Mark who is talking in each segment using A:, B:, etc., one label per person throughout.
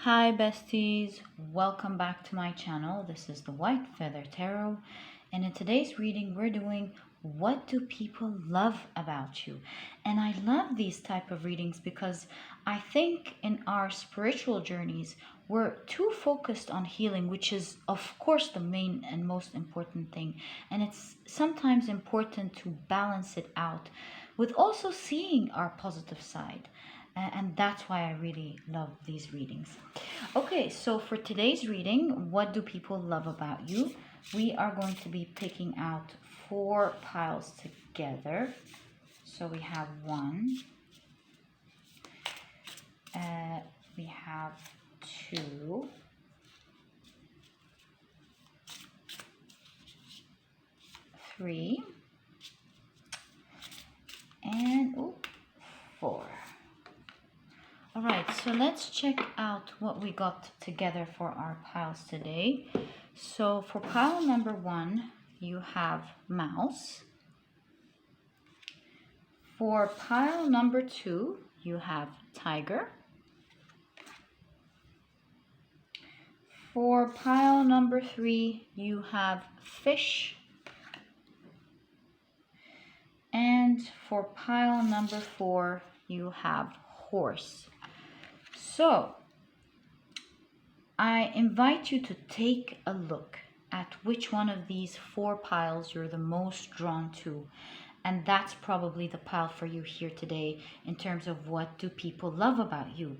A: Hi besties, welcome back to my channel. This is the White Feather Tarot, and in today's reading we're doing what do people love about you. And I love these type of readings because I think in our spiritual journeys we're too focused on healing, which is of course the main and most important thing, and it's sometimes important to balance it out with also seeing our positive side. And that's why I really love these readings. Okay, so for today's reading, what do people love about you? We are going to be picking out 4 piles together. So we have 1, we have 2, three, and 4. All right, so let's check out what we got together for our piles today. So for pile number 1, you have mouse. For pile number 2, you have tiger. For pile number 3, you have fish. And for pile number 4, you have horse. So I invite you to take a look at which one of these 4 piles you're the most drawn to. And that's probably the pile for you here today in terms of what do people love about you.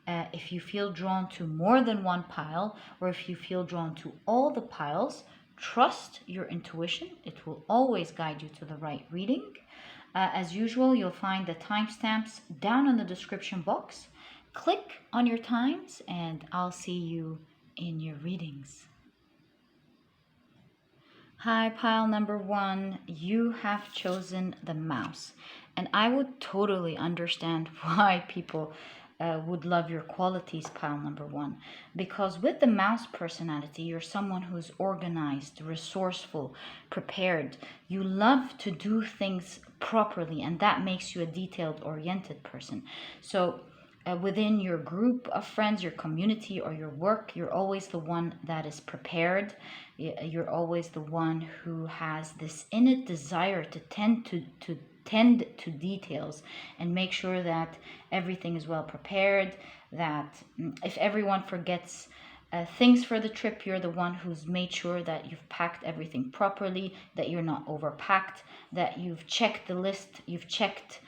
A: If you feel drawn to more than one pile, or if you feel drawn to all the piles, trust your intuition. It will always guide you to the right reading. As usual, you'll find the timestamps down in the description box. Click on your times and I'll see you in your readings. Hi, pile number 1, you have chosen the mouse. And I would totally understand why people would love your qualities, pile number 1. Because with the mouse personality, you're someone who's organized, resourceful, prepared. You love to do things properly, and that makes you a detailed-oriented person. So within your group of friends, your community, or your work, you're always the one that is prepared. You're always the one who has this innate desire to tend to details and make sure that everything is well prepared, that if everyone forgets things for the trip, you're the one who's made sure that you've packed everything properly, that you're not overpacked, that you've checked the list, you've checked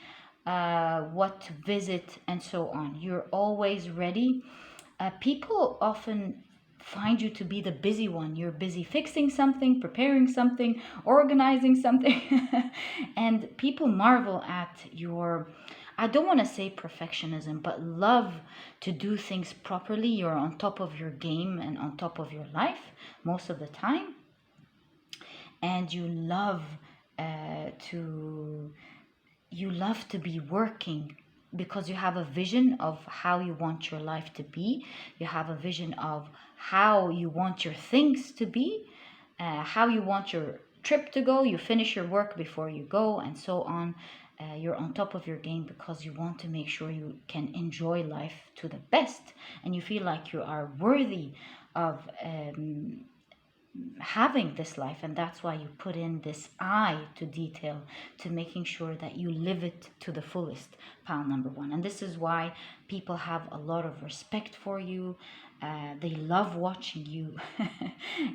A: what to visit, and so on. You're always ready. People often find you to be the busy one. You're busy fixing something, preparing something, organizing something. And people marvel at your, I don't want to say perfectionism, but love to do things properly. You're on top of your game and on top of your life most of the time. And you love to be working because you have a vision of how you want your life to be. You have a vision of how you want your things to be, how you want your trip to go. You finish your work before you go, and so on. You're on top of your game because you want to make sure you can enjoy life to the best, and you feel like you are worthy of having this life, and that's why you put in this eye to detail, to making sure that you live it to the fullest, pile number 1. And this is why people have a lot of respect for you. They love watching you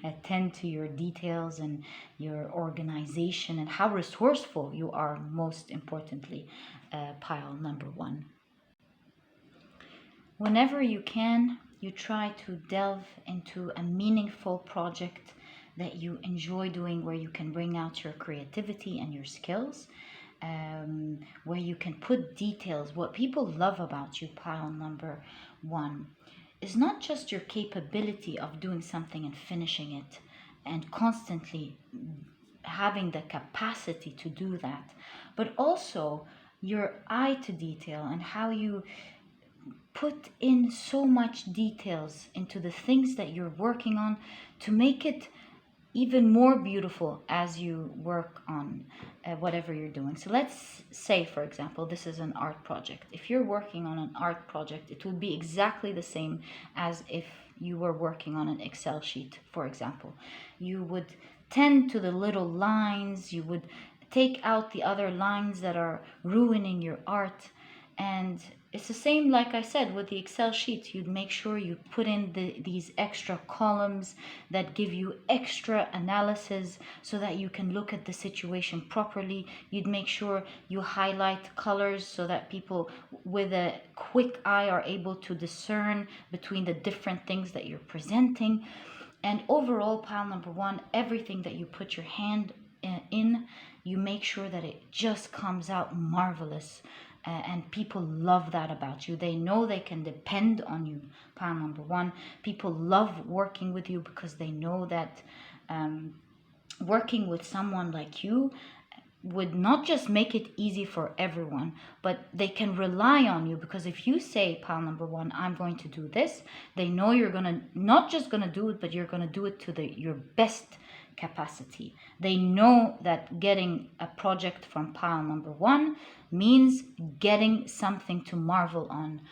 A: attend to your details and your organization and how resourceful you are, most importantly, pile number 1. Whenever you can, you try to delve into a meaningful project that you enjoy doing, where you can bring out your creativity and your skills, where you can put details. What people love about you, pile number 1, is not just your capability of doing something and finishing it and constantly having the capacity to do that, but also your eye to detail and how you put in so much details into the things that you're working on to make it even more beautiful as you work on whatever you're doing. So let's say, for example, this is an art project. If you're working on an art project, it will be exactly the same as if you were working on an Excel sheet, for example. You would tend to the little lines, you would take out the other lines that are ruining your art. And it's the same, like I said, with the Excel sheets. You'd make sure you put in these extra columns that give you extra analysis so that you can look at the situation properly. You'd make sure you highlight colors so that people with a quick eye are able to discern between the different things that you're presenting. And overall, pile number one, everything that you put your hand in, you make sure that it just comes out marvelous. And people love that about you. They know they can depend on you, pile number one. People love working with you because they know that working with someone like you would not just make it easy for everyone, but they can rely on you, because if you say, pile number one, I'm going to do this, they know you're gonna not just gonna do it, but you're gonna do it to your best capacity. They know that getting a project from pile number one means getting something to marvel on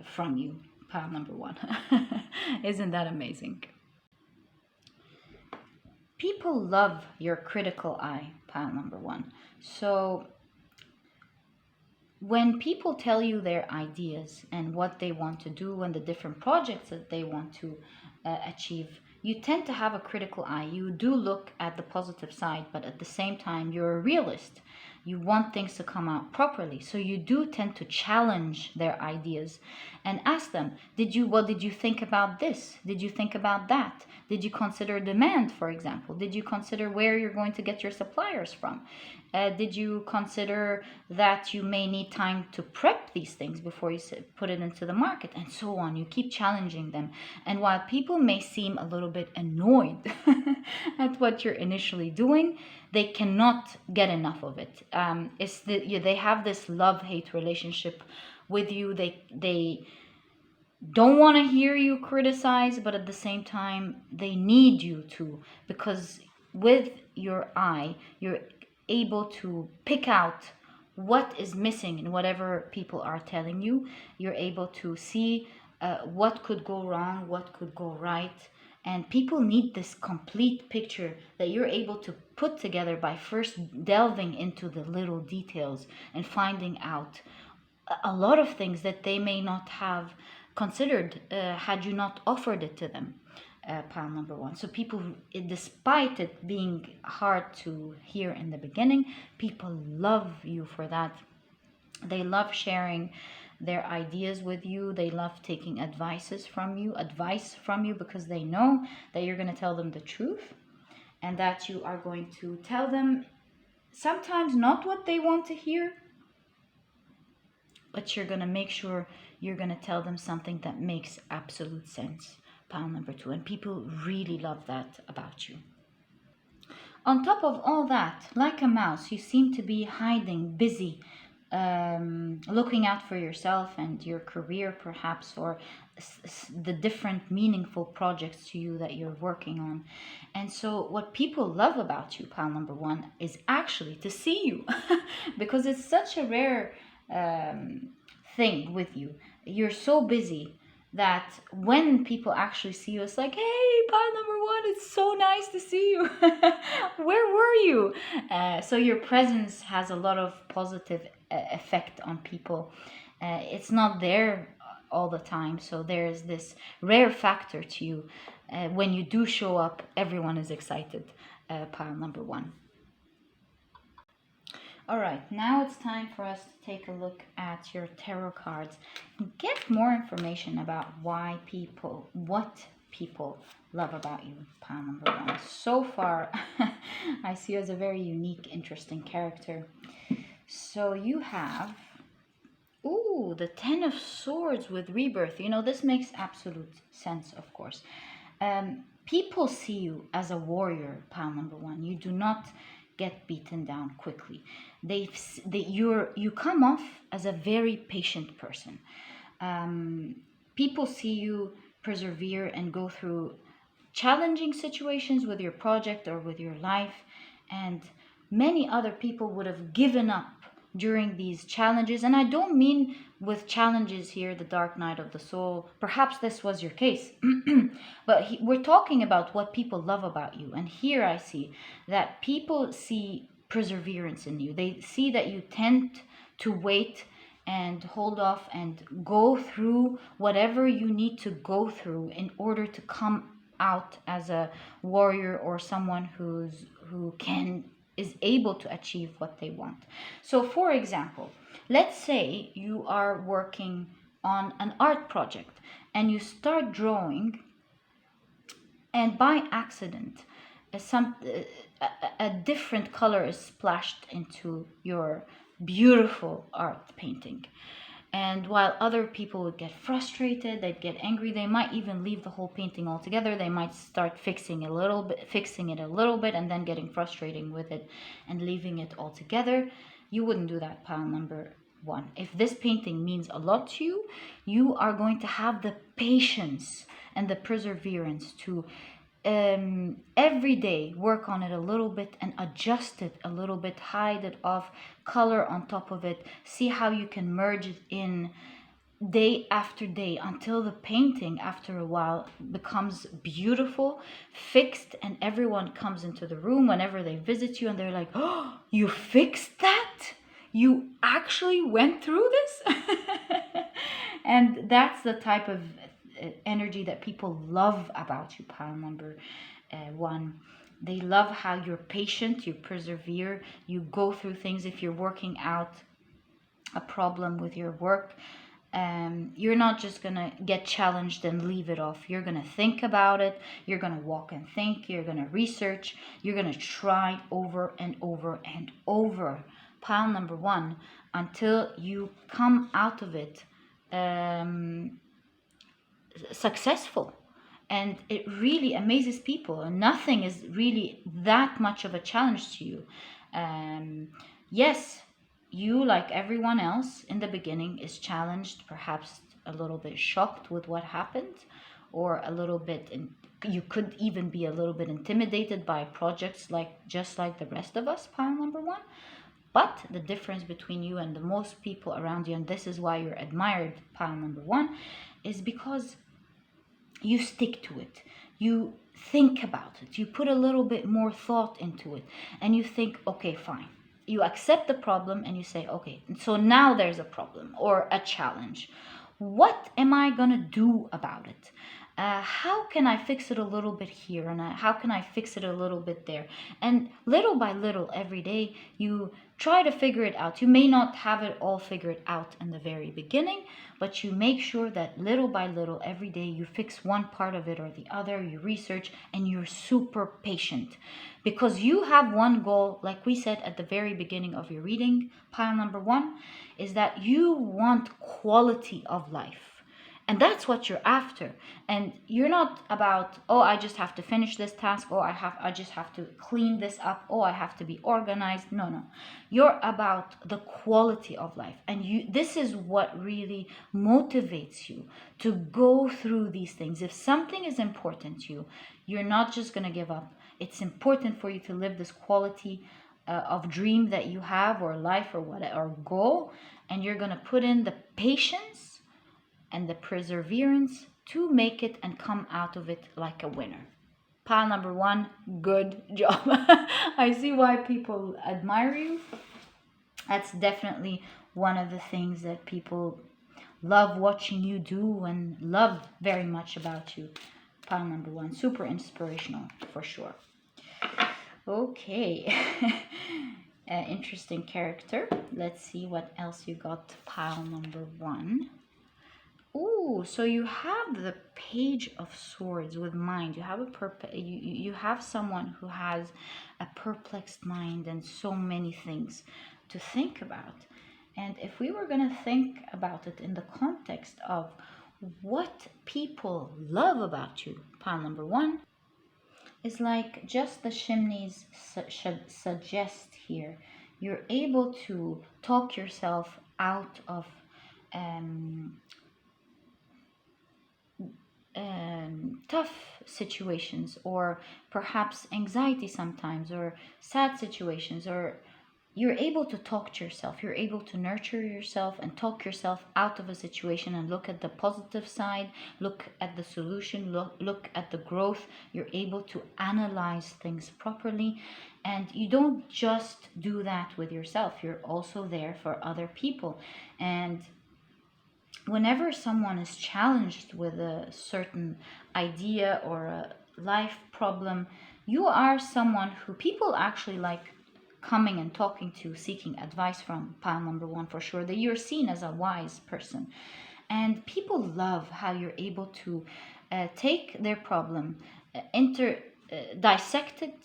A: from you, pile number one. Isn't that amazing? People love your critical eye, pile number one. So when people tell you their ideas and what they want to do and the different projects that they want to achieve, you tend to have a critical eye. You do look at the positive side, but at the same time, you're a realist. You want things to come out properly. So you do tend to challenge their ideas and ask them, what did you think about this? Did you think about that? Did you consider demand, for example? Did you consider where you're going to get your suppliers from? Did you consider that you may need time to prep these things before you put it into the market, and so on? You keep challenging them. And while people may seem a little bit annoyed at what you're initially doing, they cannot get enough of it. They have this love-hate relationship with you. They don't want to hear you criticize, but at the same time, they need you to, because with your eye, you're able to pick out what is missing in whatever people are telling you. You're able to see what could go wrong, what could go right. And people need this complete picture that you're able to put together by first delving into the little details and finding out a lot of things that they may not have considered had you not offered it to them, pile number one. So people, despite it being hard to hear in the beginning, people love you for that. They love sharing their ideas with you. They love taking advice from you, because they know that you're going to tell them the truth, and that you are going to tell them sometimes not what they want to hear, but you're going to make sure you're going to tell them something that makes absolute sense, pile number two. And people really love that about you. On top of all that, like a mouse, you seem to be hiding, busy, looking out for yourself and your career, perhaps, or the different meaningful projects to you that you're working on. And so what people love about you, pile number one, is actually to see you because it's such a rare thing with you. You're so busy that when people actually see you, it's like, hey, pile number one, it's so nice to see you. Where were you? So your presence has a lot of positive effect on people. It's not there all the time, so there's this rare factor to you. When you do show up, everyone is excited, pile number one. All right, now it's time for us to take a look at your tarot cards and get more information about what people love about you, pile number one. So far, I see you as a very unique, interesting character. So you have, the Ten of Swords with rebirth. You know, this makes absolute sense, of course. People see you as a warrior, pile number one. You do not get beaten down quickly. You come off as a very patient person. People see you persevere and go through challenging situations with your project or with your life, and many other people would have given up during these challenges. And I don't mean with challenges here the dark night of the soul. Perhaps this was your case. But we're talking about what people love about you. And here I see that people see perseverance in you. They see that you tend to wait and hold off and go through whatever you need to go through in order to come out as a warrior or someone who is able to achieve what they want. So for example, let's say you are working on an art project and you start drawing, and by accident a different color is splashed into your beautiful art painting. And while other people would get frustrated, they'd get angry, they might even leave the whole painting altogether. They might start fixing it a little bit, and then getting frustrated with it and leaving it altogether. You wouldn't do that, pile number one. If this painting means a lot to you, you are going to have the patience and the perseverance to every day work on it a little bit and adjust it a little bit, hide it off, color on top of it, see how you can merge it in day after day until the painting after a while becomes beautiful, fixed, and everyone comes into the room whenever they visit you and they're like, oh, you fixed that? You actually went through this? And that's the type of energy that people love about you, pile number one. They love how you're patient, you persevere, you go through things. If you're working out a problem with your work, you're not just gonna get challenged and leave it off. You're gonna think about it, you're gonna walk and think, you're gonna research, you're gonna try over and over and over, pile number one, until you come out of it successful. And it really amazes people, and nothing is really that much of a challenge to you. Yes, you, like everyone else in the beginning, is challenged, perhaps a little bit shocked with what happened, or a little bit you could even be a little bit intimidated by projects, just like the rest of us, pile number one. But the difference between you and the most people around you, and this is why you're admired, pile number one, is because you stick to it. You think about it. You put a little bit more thought into it. And you think, okay, fine. You accept the problem and you say, okay, so now there's a problem or a challenge. What am I going to do about it? How can I fix it a little bit here? And how can I fix it a little bit there? And little by little, every day, you try to figure it out. You may not have it all figured out in the very beginning, but you make sure that little by little, every day, you fix one part of it or the other, you research, and you're super patient. Because you have one goal, like we said at the very beginning of your reading, pile number one, is that you want quality of life. And that's what you're after. And you're not about, oh, I just have to finish this task. Oh, I just have to clean this up. Oh, I have to be organized. No. You're about the quality of life. And this is what really motivates you to go through these things. If something is important to you, you're not just going to give up. It's important for you to live this quality of dream that you have, or life, or whatever, or goal. And you're going to put in the patience and the perseverance to make it and come out of it like a winner. Pile number one, good job. I see why people admire you. That's definitely one of the things that people love watching you do and love very much about you. Pile number one, super inspirational for sure. Okay. Interesting character. Let's see what else you got, pile number one. Ooh, so you have the Page of Swords with mind. You have you have someone who has a perplexed mind and so many things to think about. And if we were going to think about it in the context of what people love about you, pile number one, is like just the chimneys suggest here. You're able to talk yourself out of tough situations, or perhaps anxiety sometimes, or sad situations, or you're able to talk to yourself, you're able to nurture yourself and talk yourself out of a situation and look at the positive side, look at the solution, look at the growth. You're able to analyze things properly, and you don't just do that with yourself, you're also there for other people. And whenever someone is challenged with a certain idea or a life problem, you are someone who people actually like coming and talking to, seeking advice from. Pile number one, for sure, that you're seen as a wise person. And people love how you're able to take their problem, dissect it,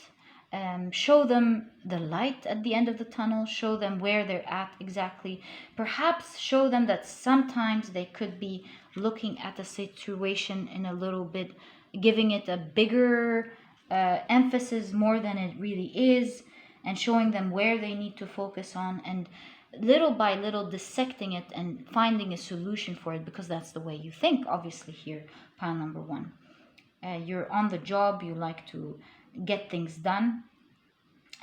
A: show them the light at the end of the tunnel, show them where they're at exactly, perhaps show them that sometimes they could be looking at the situation in a little bit, giving it a bigger emphasis more than it really is, and showing them where they need to focus on, and little by little dissecting it and finding a solution for it, because that's the way you think, obviously. Here, pile number one, you're on the job, you like to get things done,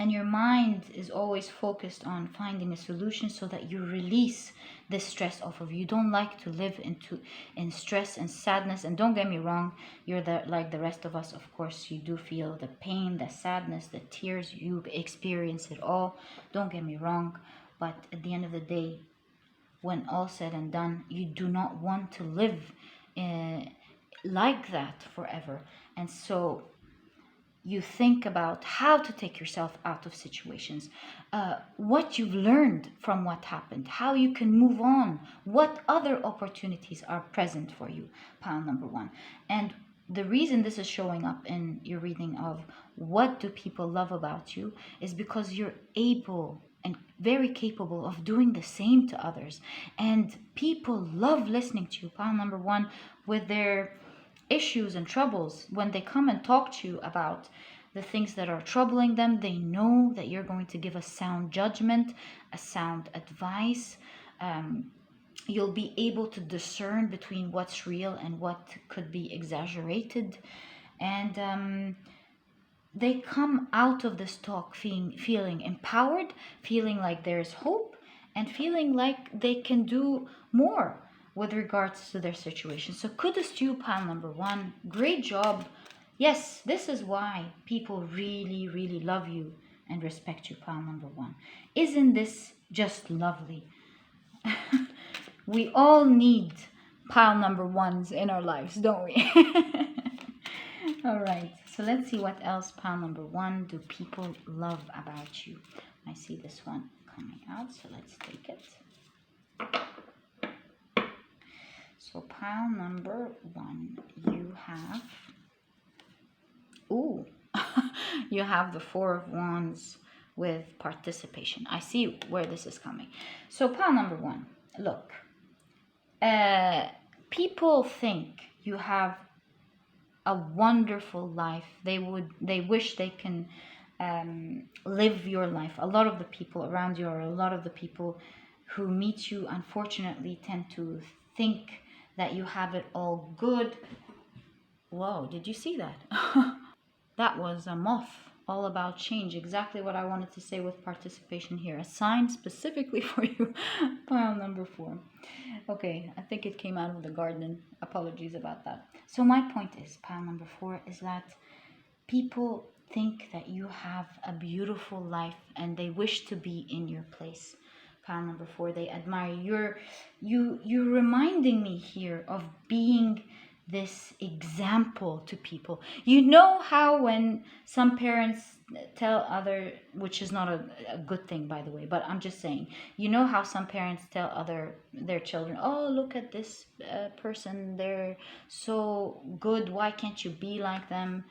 A: and your mind is always focused on finding a solution so that you release this stress off of you. You don't like to live in stress and sadness. And don't get me wrong, you're like the rest of us, of course. You do feel the pain, the sadness, the tears, you experience it all, don't get me wrong. But at the end of the day, when all said and done, you do not want to live like that forever. And so you think about how to take yourself out of situations, what you've learned from what happened, how you can move on, what other opportunities are present for you, pile number one. And the reason this is showing up in your reading of what do people love about you is because you're able and very capable of doing the same to others. And people love listening to you, pile number one, with their issues and troubles. When they come and talk to you about the things that are troubling them, they know that you're going to give a sound judgment, a sound advice. You'll be able to discern between what's real and what could be exaggerated. And they come out of this talk feeling empowered, feeling like there's hope, and feeling like they can do more with regards to their situation. So kudos to you, pile number one. Great job. Yes, this is why people really, really love you and respect you, pile number one. Isn't this just lovely? We all need pile number ones in our lives, don't we? All right, so let's see what else, pile number one, do people love about you. I see this one coming out, so let's take it. So pile number one, you have, ooh, you have the Four of Wands with participation. I see where this is coming. So pile number one, look, people think you have a wonderful life. They wish they can live your life. A lot of the people around you, or a lot of the people who meet you, unfortunately tend to think that you have it all good. Whoa, did you see that? That was a moth, all about change. Exactly what I wanted to say with participation here. A sign specifically for you, pile number four. Okay, I think it came out of the garden. Apologies about that. So my point is, pile number four, is that people think that you have a beautiful life and they wish to be in your place. Pile number four, they admire you're reminding me here of being this example to people. You know how when some parents tell other, which is not a good thing, by the way, but I'm just saying, you know how some parents tell their children, oh, look at this person, they're so good, why can't you be like them?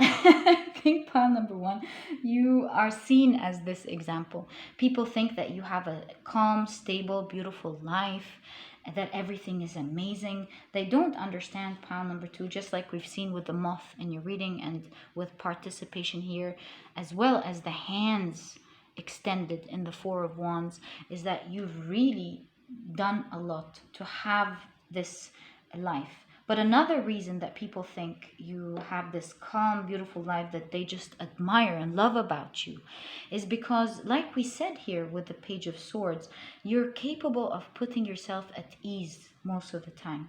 A: I think pile number one, you are seen as this example. People think that you have a calm, stable, beautiful life, and that everything is amazing. They don't understand pile number two, just like we've seen with the moth in your reading and with participation here, as well as the hands extended in the Four of Wands, is that you've really done a lot to have this life. But another reason that people think you have this calm, beautiful life that they just admire and love about you is because, like we said here with the Page of Swords, you're capable of putting yourself at ease most of the time.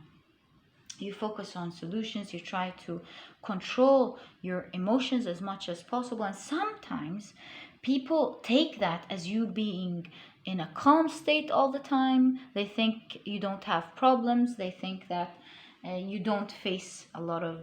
A: You focus on solutions, you try to control your emotions as much as possible, and sometimes people take that as you being in a calm state all the time. They think you don't have problems, they think that you don't face a lot of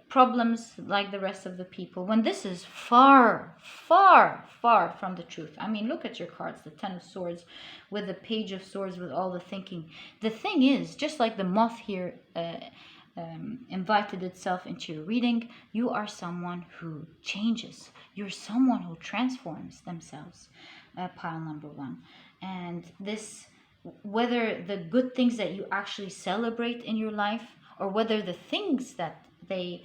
A: problems like the rest of the people, when this is far, far, far from the truth. I mean, look at your cards, the Ten of Swords with the Page of Swords, with all the thinking. The thing is, just like the moth here invited itself into your reading, you are someone who changes. You're someone who transforms themselves, pile number one. And this, whether the good things that you actually celebrate in your life, or whether the things that they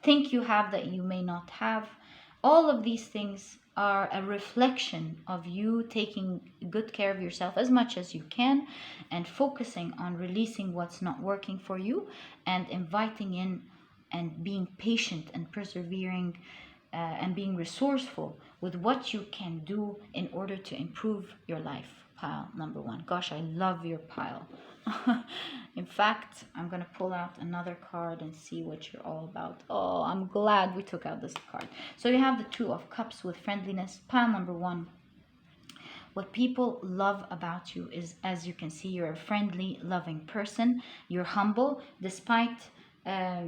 A: think you have that you may not have, all of these things are a reflection of you taking good care of yourself as much as you can, and focusing on releasing what's not working for you, and inviting in and being patient and persevering, and being resourceful with what you can do in order to improve your life, pile number one. Gosh, I love your pile. In fact, I'm going to pull out another card and see what you're all about. Oh, I'm glad we took out this card. So you have the Two of Cups with friendliness. Pile number one. What people love about you is, as you can see, you're a friendly, loving person. You're humble, despite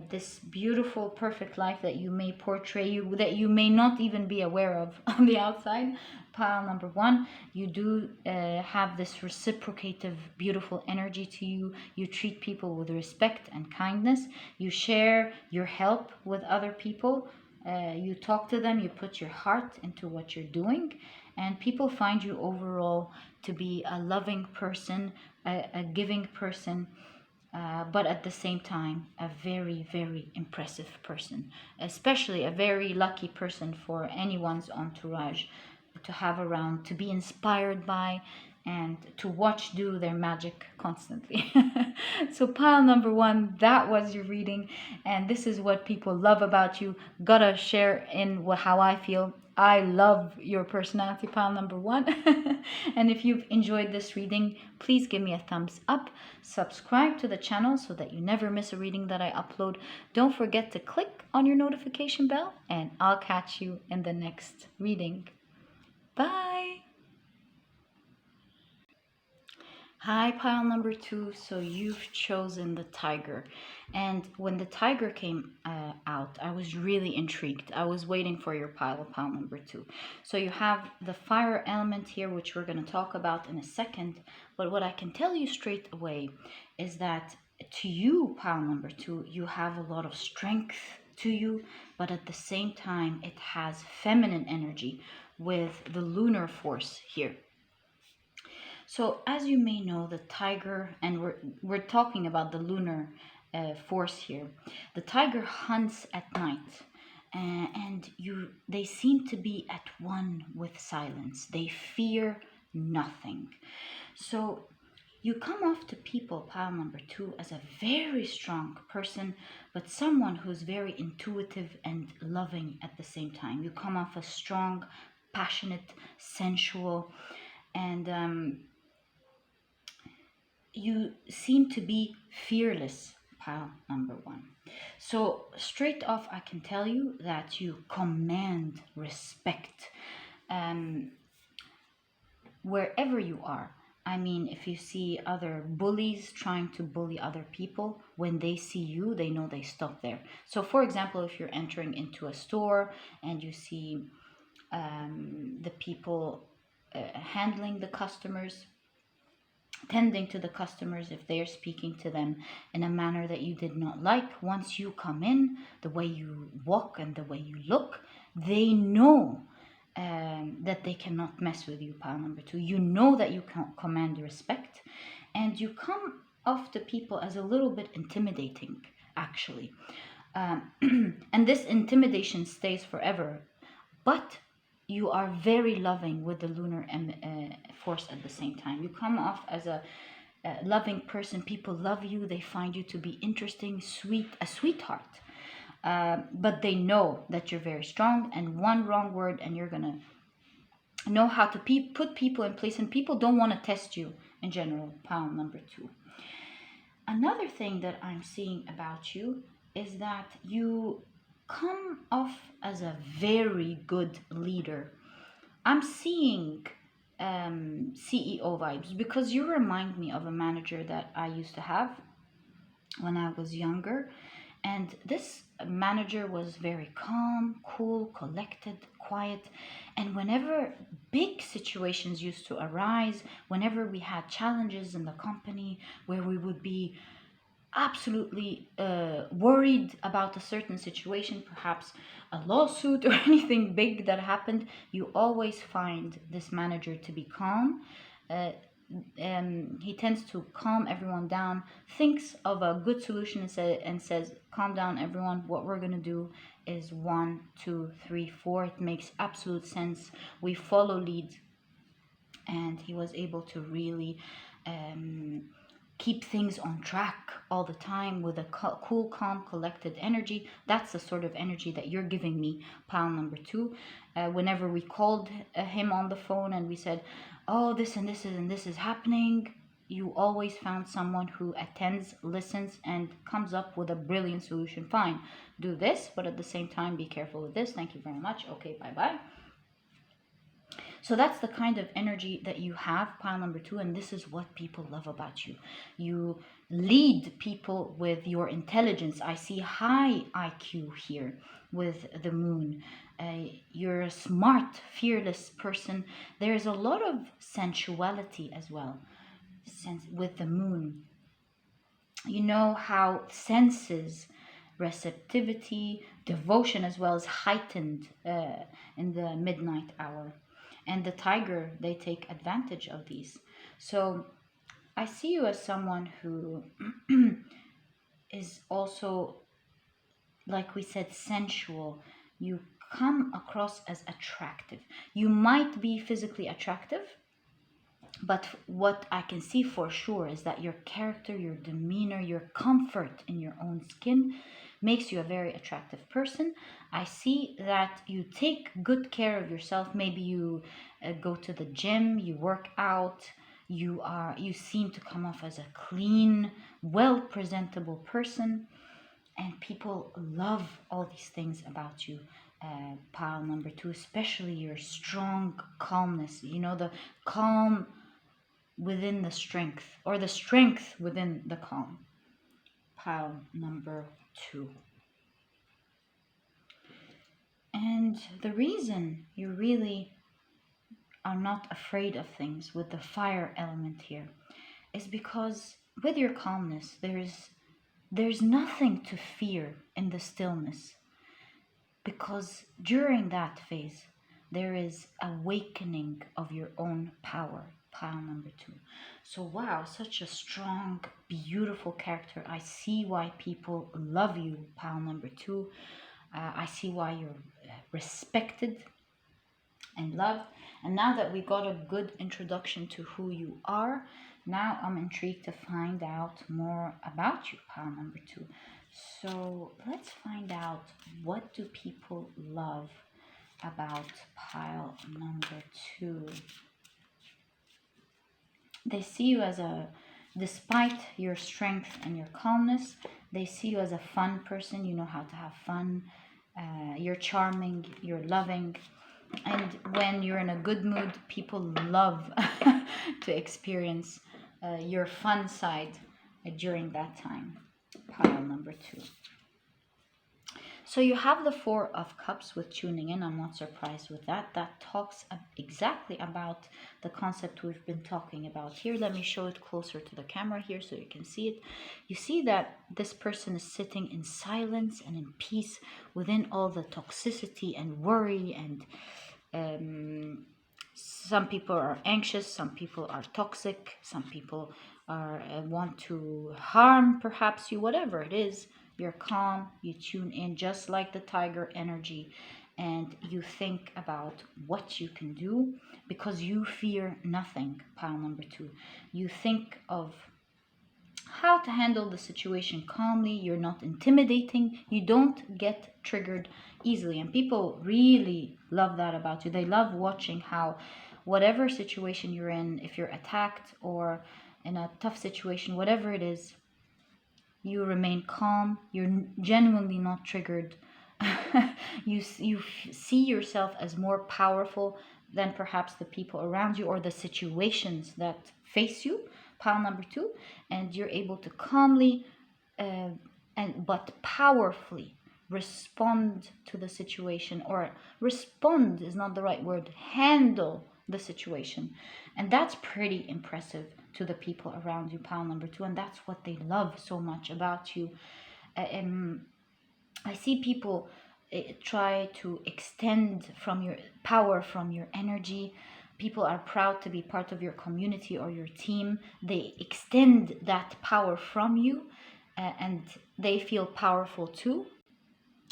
A: this beautiful, perfect life that you may portray, that you may not even be aware of on the outside. Pile number one, you do have this reciprocative, beautiful energy to you. You treat people with respect and kindness. You share your help with other people. You talk to them. You put your heart into what you're doing. And people find you overall to be a loving person, a giving person, but at the same time, a very, very impressive person, especially a very lucky person for anyone's entourage to have around, to be inspired by, and to watch do their magic constantly. So pile number one, that was your reading, and this is what people love about you. Gotta share in how I feel. I love your personality, pile number one. And if you've enjoyed this reading, please give me a thumbs up. Subscribe to the channel so that you never miss a reading that I upload. Don't forget to click on your notification bell, and I'll catch you in the next reading. Bye. Hi, pile number two. So you've chosen the tiger. And when the tiger came out, I was really intrigued. I was waiting for your pile number two. So you have the fire element here, which we're going to talk about in a second. But what I can tell you straight away is that to you, pile number two, you have a lot of strength to you, but at the same time, it has feminine energy with the lunar force here. So as you may know, the tiger, and we're talking about the lunar force here. The tiger hunts at night, and they seem to be at one with silence. They fear nothing. So you come off to people, pile number two, as a very strong person, but someone who's very intuitive and loving at the same time. You come off as strong, passionate, sensual, and you seem to be fearless, pile number one. So straight off, I can tell you that you command respect wherever you are. I mean, if you see other bullies trying to bully other people, when they see you, they know they stop there. So for example, if you're entering into a store and you see the people handling the customers, tending to the customers, if they are speaking to them in a manner that you did not like, once you come in, the way you walk and the way you look, they know that they cannot mess with you, pile number two. You know that you can command respect, and you come off to people as a little bit intimidating, actually. And this intimidation stays forever, but you are very loving with the lunar force at the same time. You come off as a loving person. People love you. They find you to be interesting, sweet, a sweetheart. But they know that you're very strong, and one wrong word and you're gonna know how to put people in place, and people don't want to test you in general. Pile number 2. Another thing that I'm seeing about you is that you come off as a very good leader. I'm seeing CEO vibes, because you remind me of a manager that I used to have when I was younger. And this manager was very calm, cool, collected, quiet. And whenever big situations used to arise, whenever we had challenges in the company where we would be absolutely worried about a certain situation, perhaps a lawsuit or anything big that happened, you always find this manager to be calm. Uh, he tends to calm everyone down, thinks of a good solution and says, calm down everyone, what we're going to do is 1, 2, 3, 4. It makes absolute sense. We follow lead. And he was able to really keep things on track all the time with a cool, calm, collected energy. That's the sort of energy that you're giving me, pile number 2. Whenever we called him on the phone and we said, oh, this and this and this is happening, you always found someone who attends, listens, and comes up with a brilliant solution. Fine, do this, but at the same time, be careful with this. Thank you very much. Okay, bye-bye. So that's the kind of energy that you have, pile number 2, and this is what people love about you. You lead people with your intelligence. I see high IQ here with the moon. You're a smart, fearless person. There's a lot of sensuality as well with the moon. You know how senses, receptivity, devotion as well is heightened in the midnight hour. And the tiger, they take advantage of these. So I see you as someone who is also, like we said, sensual. You come across as attractive. You might be physically attractive, but what I can see for sure is that your character, your demeanor, your comfort in your own skin makes you a very attractive person. I see that you take good care of yourself. Maybe you go to the gym, you work out, you seem to come off as a clean, well presentable person, and people love all these things about you. Pile number 2, especially your strong calmness. You know, the calm within the strength, or the strength within the calm. Pile number 2. And the reason you really are not afraid of things with the fire element here is because with your calmness, there's nothing to fear in the stillness, because during that phase there is awakening of your own power. Pile number 2. So wow, such a strong, beautiful character. I see why people love you, pile number 2. I see why you're respected and loved. And now that we got a good introduction to who you are, now I'm intrigued to find out more about you, pile number 2. So let's find out, what do people love about pile number 2? They see you as despite your strength and your calmness, they see you as a fun person. You know how to have fun. You're charming, you're loving. And when you're in a good mood, people love to experience your fun side during that time. Pile number 2. So you have the 4 of Cups with tuning in. I'm not surprised with that. That talks exactly about the concept we've been talking about here. Let me show it closer to the camera here so you can see it. You see that this person is sitting in silence and in peace within all the toxicity and worry, and some people are anxious, some people are toxic, some people are want to harm perhaps you. Whatever it is, you're calm, you tune in just like the tiger energy, and you think about what you can do because you fear nothing. Pile number 2. You think of how to handle the situation calmly. You're not intimidating. You don't get triggered easily. And people really love that about you. They love watching how, whatever situation you're in, if you're attacked or in a tough situation, whatever it is, you remain calm. You're genuinely not triggered. You see yourself as more powerful than perhaps the people around you or the situations that face you. Pile number 2, and you're able to calmly but powerfully respond to the situation, or respond is not the right word, handle the situation. And that's pretty impressive to the people around you, pile number 2, and that's what they love so much about you. I see people try to extend from your power, from your energy. People are proud to be part of your community or your team. They extend that power from you, and they feel powerful too.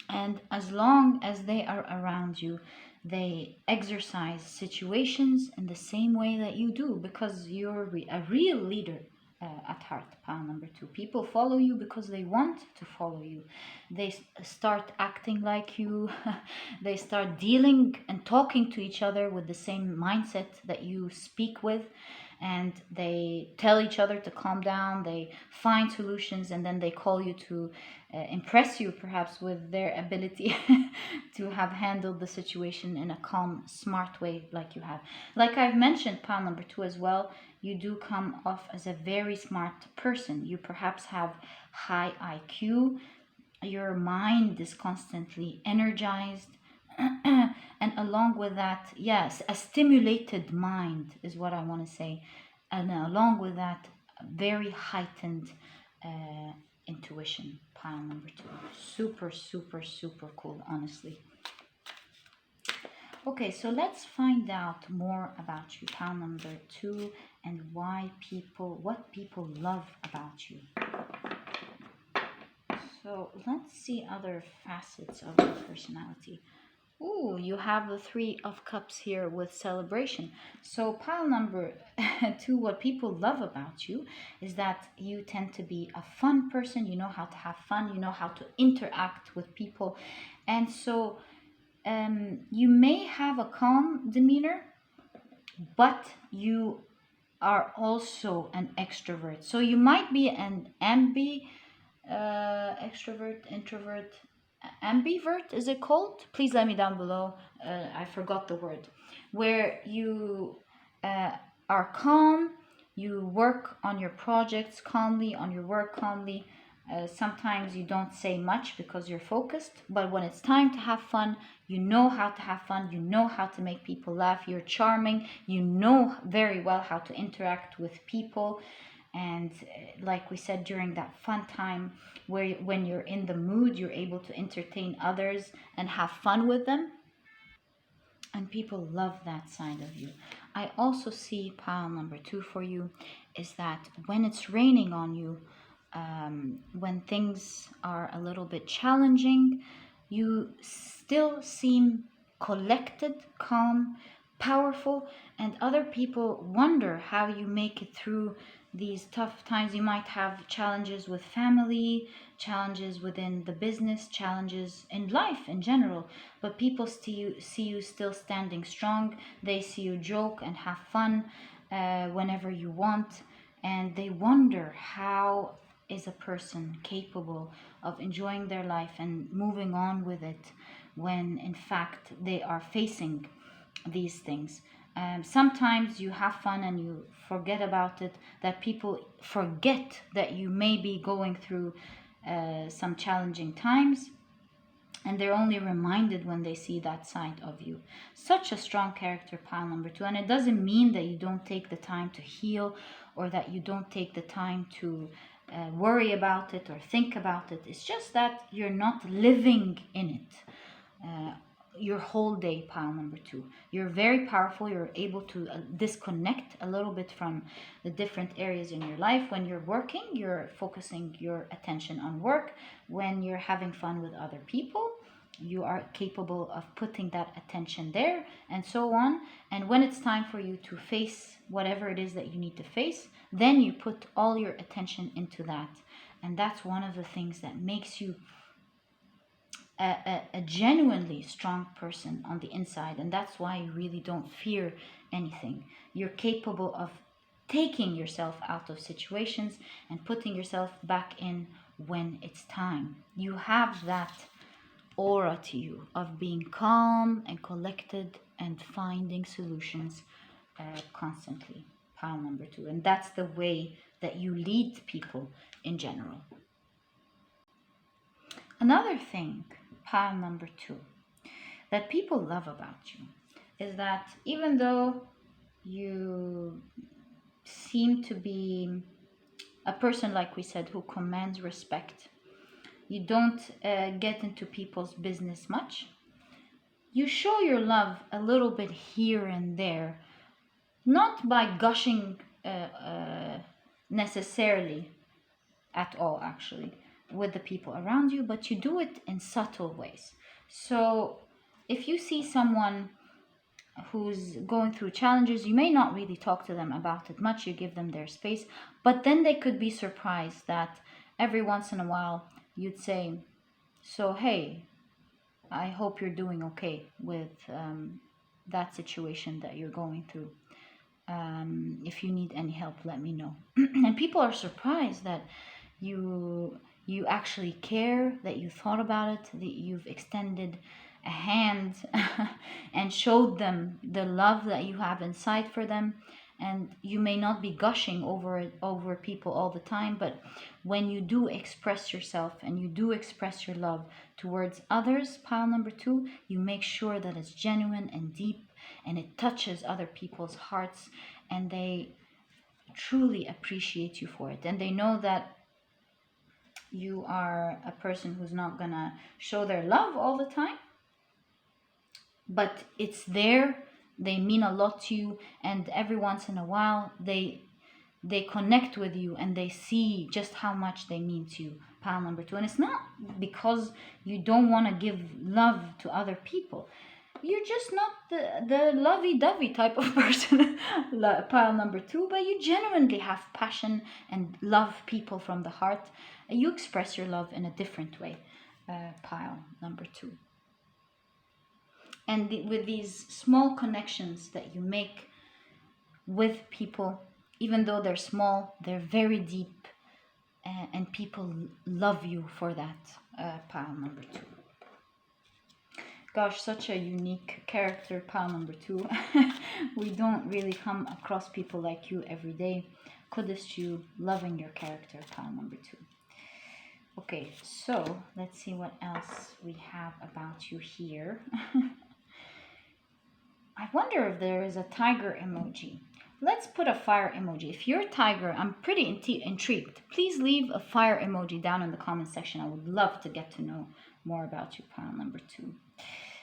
A: And as long as they are around you, they exercise situations in the same way that you do, because you're a real leader at heart. Pile number 2. People follow you because they want to follow you. They start acting like you. They start dealing and talking to each other with the same mindset that you speak with. And they tell each other to calm down. They find solutions, and then they call you to impress you perhaps with their ability to have handled the situation in a calm, smart way, like you have. Like I've mentioned, pile number 2 as well, you do come off as a very smart person. You perhaps have high IQ. Your mind is constantly energized. And along with that, yes, a stimulated mind is what I want to say. And along with that, very heightened intuition. Pile number 2. Super, super, super cool, honestly. Okay, so let's find out more about you, pile number 2, and what people love about you. So let's see other facets of your personality. Ooh, you have the 3 of Cups here with celebration. So pile number 2, what people love about you is that you tend to be a fun person. You know how to have fun. You know how to interact with people. And so you may have a calm demeanor, but you are also an extrovert. So you might be an extrovert, introvert, ambivert, is it called? Please let me down below. I forgot the word. Where you are calm, you work on your projects calmly, on your work calmly. Sometimes you don't say much because you're focused, but when it's time to have fun, you know how to have fun, you know how to make people laugh, you're charming, you know very well how to interact with people. And like we said, during that fun time, when you're in the mood, you're able to entertain others and have fun with them. And people love that side of you. I also see pile number 2 for you is that when it's raining on you, when things are a little bit challenging, you still seem collected, calm, powerful, and other people wonder how you make it through these tough times. You might have challenges with family, challenges within the business, challenges in life in general, but people see you still standing strong. They see you joke and have fun whenever you want, and they wonder how is a person capable of enjoying their life and moving on with it when in fact they are facing these things. Sometimes you have fun and you forget about it, that people forget that you may be going through some challenging times, and they're only reminded when they see that side of you. Such a strong character, pile number 2. And it doesn't mean that you don't take the time to heal, or that you don't take the time to worry about it or think about it. It's just that you're not living in it your whole day, pile number 2. You're very powerful. You're able to disconnect a little bit from the different areas in your life. When you're working, you're focusing your attention on work. When you're having fun with other people, You are capable of putting that attention there, and so on. And when it's time for you to face whatever it is that you need to face, then you put all your attention into that. And that's one of the things that makes you a genuinely strong person on the inside. And that's why you really don't fear anything. You're capable of taking yourself out of situations and putting yourself back in when it's time. You have that aura to you of being calm and collected and finding solutions constantly. Pile number 2. And that's the way that you lead people in general. Another thing, pile number 2, that people love about you is that even though you seem to be a person, like we said, who commands respect, you don't get into people's business much. You show your love a little bit here and there, not by gushing necessarily at all, actually, with the people around you, but you do it in subtle ways. So if you see someone who's going through challenges, you may not really talk to them about it much. You give them their space, but then they could be surprised that every once in a while you'd say, so hey, I hope you're doing okay with that situation that you're going through. If you need any help, let me know. And people are surprised that you actually care, that you thought about it, that you've extended a hand and showed them the love that you have inside for them. And you may not be gushing over people all the time, but when you do express yourself and you do express your love towards others, pile number 2, you make sure that it's genuine and deep and it touches other people's hearts, and they truly appreciate you for it. And they know that you are a person who's not gonna show their love all the time, but it's there. They mean a lot to you, and every once in a while they connect with you and they see just how much they mean to you, pile number 2. And it's not because you don't want to give love to other people. You're just not the lovey-dovey type of person, pile number 2, but you genuinely have passion and love people from the heart. You express your love in a different way, pile number 2. And with these small connections that you make with people, even though they're small, they're very deep, and people love you for that, pile number 2. Gosh, such a unique character, pile number 2. We don't really come across people like you every day. Kudos to you, loving your character, pile number 2. Okay, so let's see what else we have about you here. I wonder if there is a tiger emoji. Let's put a fire emoji. If you're a tiger, I'm pretty intrigued. Please leave a fire emoji down in the comment section. I would love to get to know more about you, pile number 2.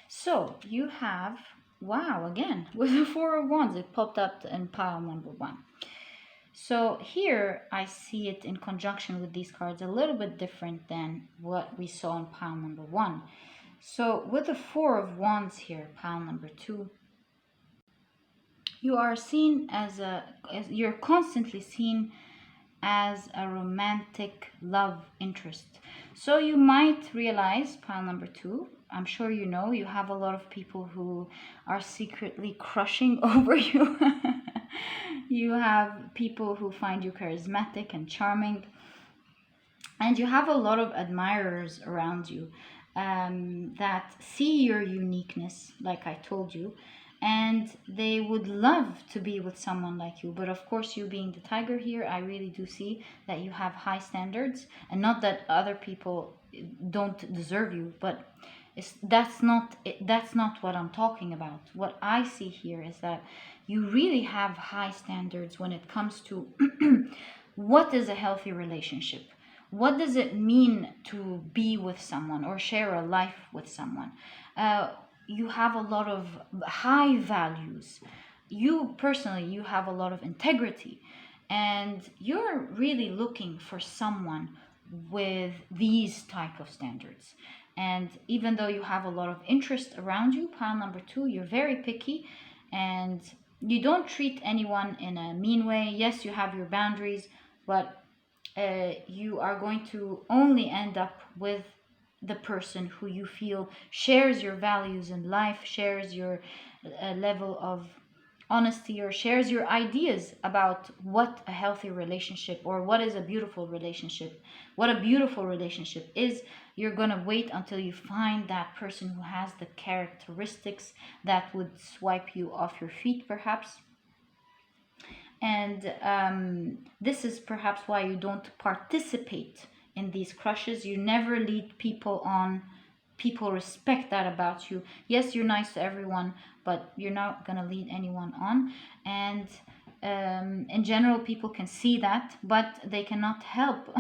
A: So you have, wow, again, with the 4 of Wands, it popped up in pile number 1. So here I see it in conjunction with these cards a little bit different than what we saw in pile number 1. So with the 4 of Wands here, pile number 2, you are seen as you're constantly seen as a romantic love interest. So you might realize, pile number 2, I'm sure you know, you have a lot of people who are secretly crushing over you. You have people who find you charismatic and charming. And you have a lot of admirers around you that see your uniqueness, like I told you. And they would love to be with someone like you. But of course, you being the tiger here, I really do see that you have high standards. And not that other people don't deserve you, but that's not what I'm talking about. What I see here is that you really have high standards when it comes to what is a healthy relationship. What does it mean to be with someone or share a life with someone? You have a lot of high values. You personally, you have a lot of integrity, and you're really looking for someone with these type of standards. And even though you have a lot of interest around you, pile number 2, you're very picky and you don't treat anyone in a mean way. Yes, you have your boundaries, but you are going to only end up with the person who you feel shares your values in life, shares your level of honesty, or shares your ideas about what a healthy relationship or what is a beautiful relationship, what a beautiful relationship is. You're going to wait until you find that person who has the characteristics that would swipe you off your feet, perhaps. And this is perhaps why you don't participate in these crushes. You never lead people on. People respect that about you. Yes, you're nice to everyone, but you're not going to lead anyone on. And in general, people can see that, but they cannot help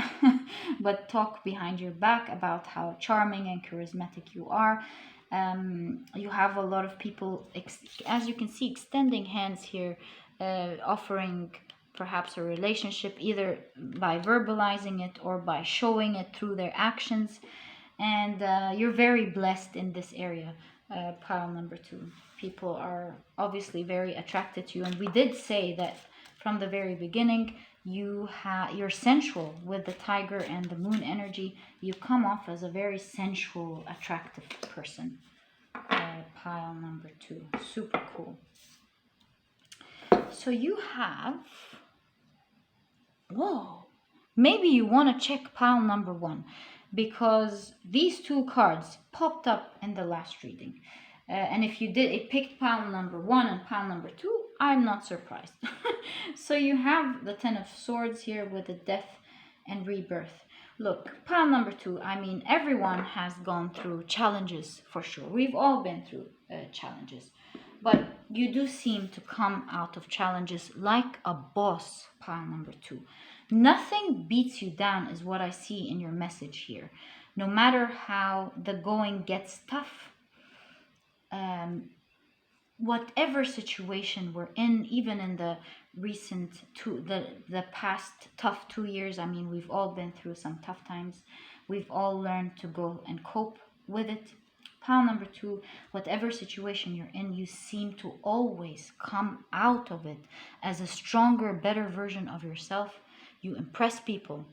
A: but talk behind your back about how charming and charismatic you are. You have a lot of people, as you can see, extending hands here, offering perhaps a relationship, either by verbalizing it or by showing it through their actions. And you're very blessed in this area, pile number 2. People are obviously very attracted to you, and we did say that from the very beginning. You're sensual with the tiger and the moon energy. You come off as a very sensual, attractive person. Pile number 2, super cool. So you have, whoa, maybe you want to check pile number 1, because these 2 cards popped up in the last reading. And if you did, it picked pile number 1 and pile number 2, I'm not surprised. So you have the 10 of Swords here with the death and rebirth. Look, pile number 2, I mean, everyone has gone through challenges for sure. We've all been through challenges. But you do seem to come out of challenges like a boss, pile number 2. Nothing beats you down is what I see in your message here. No matter how the going gets tough, whatever situation we're in, even in the recent the past tough 2 years, I mean, we've all been through some tough times. We've all learned to go and cope with it. Pile number 2, whatever situation you're in, you seem to always come out of it as a stronger, better version of yourself. You impress people.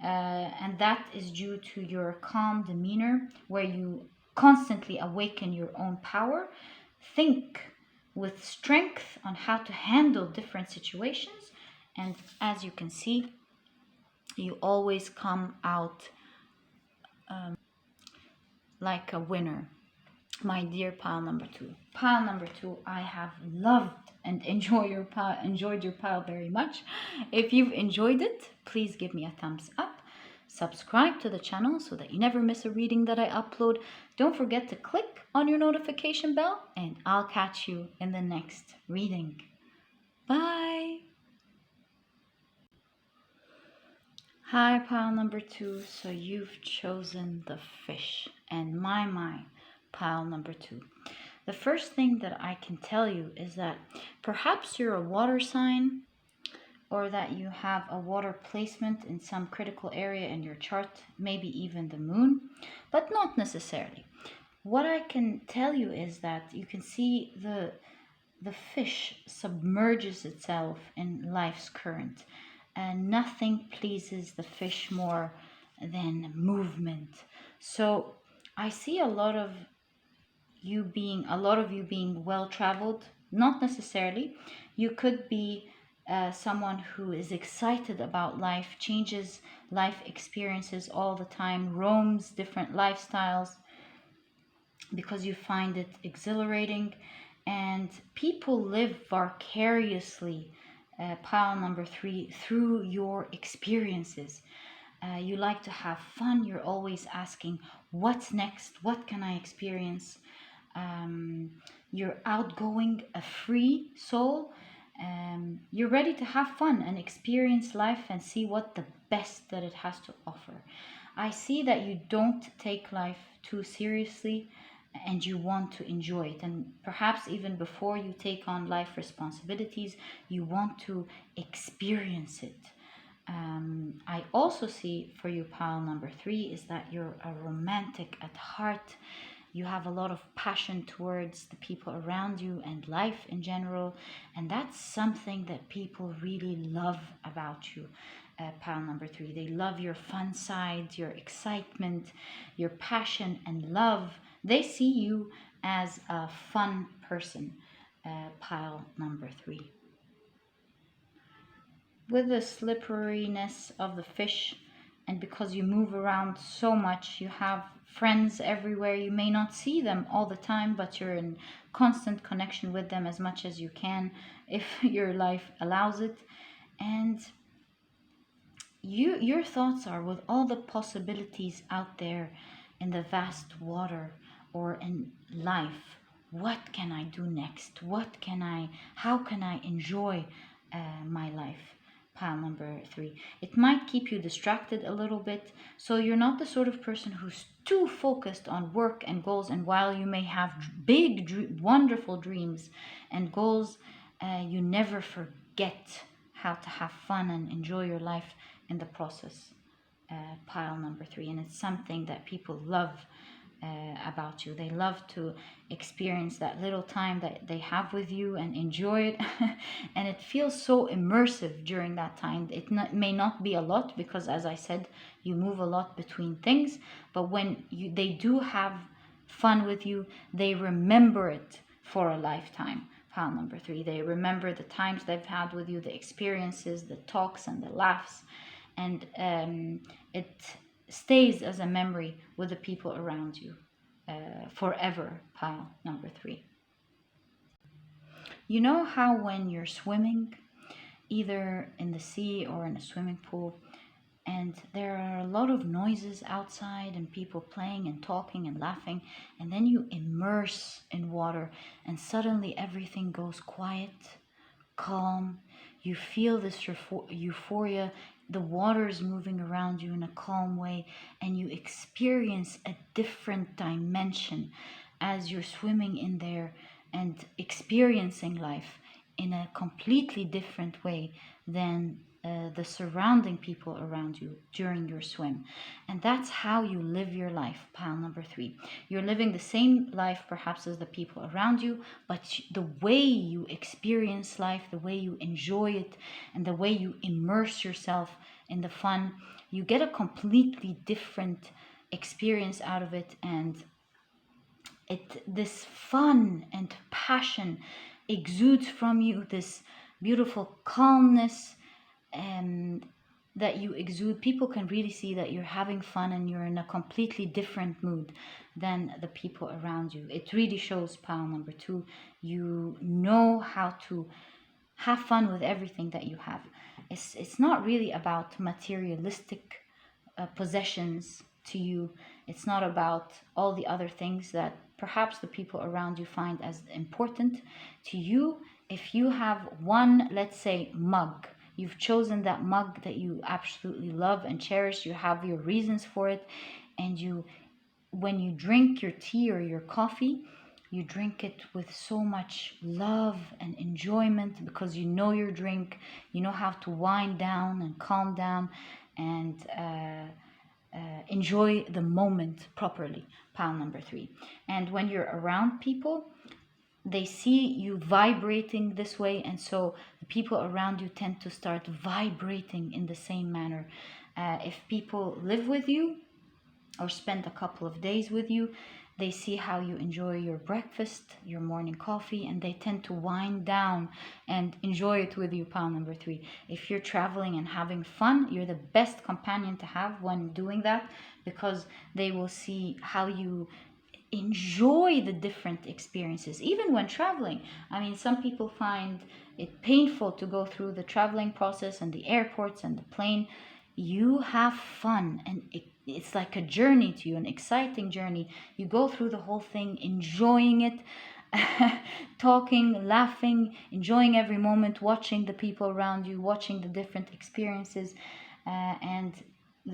A: And that is due to your calm demeanor, where you constantly awaken your own power. Think with strength on how to handle different situations. And as you can see, you always come out like a winner. My dear pile number 2. Pile number 2, I have loved and enjoyed your pile very much. If you've enjoyed it, please give me a thumbs up. Subscribe to the channel so that you never miss a reading that I upload. Don't forget to click on your notification bell, and I'll catch you in the next reading. Bye. Hi, pile number 2. So you've chosen the fish, and my pile number 2. The first thing that I can tell you is that perhaps you're a water sign, or that you have a water placement in some critical area in your chart, maybe even the moon, but not necessarily. What I can tell you is that you can see the fish submerges itself in life's current, and nothing pleases the fish more than movement. So I see a lot of you being well traveled. Not necessarily. You could be someone who is excited about life, changes life experiences all the time, roams different lifestyles because you find it exhilarating. And people live vicariously, pile number 3, through your experiences. You like to have fun. You're always asking, what's next? What can I experience? You're outgoing, a free soul. You're ready to have fun and experience life and see what the best that it has to offer. I see that you don't take life too seriously, and you want to enjoy it. And perhaps even before you take on life responsibilities, you want to experience it. I also see for you, pile number 3, is that you're a romantic at heart. You have a lot of passion towards the people around you and life in general. And that's something that people really love about you, pile number 3. They love your fun side, your excitement, your passion and love. They see you as a fun person, pile number 3. With the slipperiness of the fish, and because you move around so much, you have friends everywhere. You may not see them all the time, but you're in constant connection with them as much as you can if your life allows it. And your thoughts are with all the possibilities out there in the vast water or in life. What can I do next? How can I enjoy my life? Pile number 3. It might keep you distracted a little bit, so you're not the sort of person who's too focused on work and goals. And while you may have big, wonderful dreams and goals, you never forget how to have fun and enjoy your life in the process. Pile number 3, and it's something that people love about you. They love to experience that little time that they have with you and enjoy it. And it feels so immersive during that time. May not be a lot because, as I said, you move a lot between things, but when they do have fun with you, they remember it for a lifetime. Pile number 3, they remember the times they've had with you, the experiences, the talks and the laughs, and it stays as a memory with the people around you forever. Pile number 3. You know how when you're swimming, either in the sea or in a swimming pool, and there are a lot of noises outside and people playing and talking and laughing, and then you immerse in water and suddenly everything goes quiet, calm. You feel this euphoria. The water is moving around you in a calm way, and you experience a different dimension as you're swimming in there and experiencing life in a completely different way than the surrounding people around you during your swim. And that's how you live your life. Pile number 3. You're living the same life perhaps as the people around you, but the way you experience life, the way you enjoy it, and the way you immerse yourself in the fun, you get a completely different experience out of it. And this fun and passion exudes from you, this beautiful calmness that you exude. People can really see that you're having fun and you're in a completely different mood than the people around you. It really shows. Pile number 2. You know how to have fun with everything that you have. It's not really about materialistic possessions to you. It's not about all the other things that perhaps the people around you find as important to you. If you have one, let's say, mug, you've chosen that mug that you absolutely love and cherish. You have your reasons for it, and when you drink your tea or your coffee, you drink it with so much love and enjoyment because you know your drink. You know how to wind down and calm down and enjoy the moment properly. Pile number 3. And when you're around people, they see you vibrating this way, and so the people around you tend to start vibrating in the same manner. If people live with you or spend a couple of days with you, they see how you enjoy your breakfast, your morning coffee, and they tend to wind down and enjoy it with you. Pile number 3. If you're traveling and having fun, you're the best companion to have when doing that, because they will see how you enjoy the different experiences, even when traveling. I mean, some people find it painful to go through the traveling process and the airports and the plane. You have fun, and it's like a journey to you, an exciting journey. You go through the whole thing, enjoying it, talking, laughing, enjoying every moment, watching the people around you, watching the different experiences, and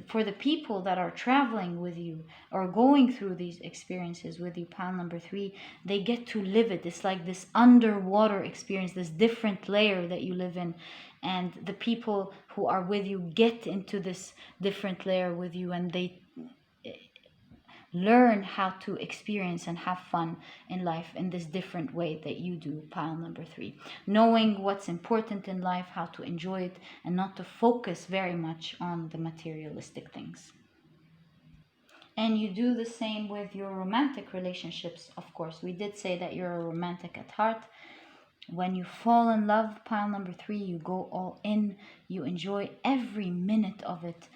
A: for the people that are traveling with you or going through these experiences with you, pile number 3, they get to live it. It's like this underwater experience, this different layer that you live in, and the people who are with you get into this different layer with you, and they learn how to experience and have fun in life in this different way that you do, pile number 3. Knowing what's important in life, how to enjoy it, and not to focus very much on the materialistic things. And you do the same with your romantic relationships, of course. We did say that you're a romantic at heart. When you fall in love, pile number 3, you go all in. You enjoy every minute of it.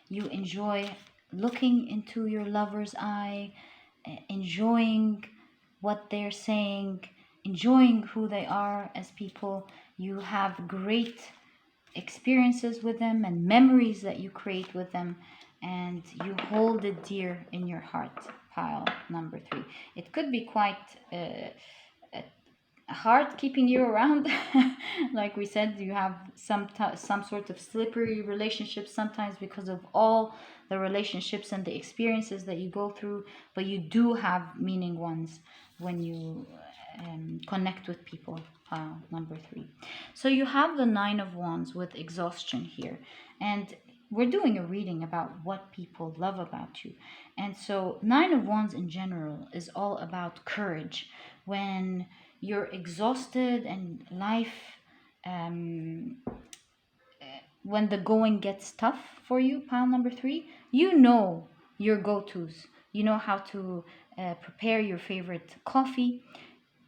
A: You enjoy looking into your lover's eye, enjoying what they're saying, enjoying who they are as people. You have great experiences with them and memories that you create with them, and you hold it dear in your heart, pile number 3. It could be quite hard keeping you around. Like we said, you have some sort of slippery relationships sometimes because of all the relationships and the experiences that you go through, but you do have meaning ones when you connect with people, number 3. So you have the 9 of Wands with exhaustion here, and we're doing a reading about what people love about you. And so 9 of Wands in general is all about courage. When you're exhausted and life, when the going gets tough for you, pile number 3, you know your go-tos. You know how to prepare your favorite coffee.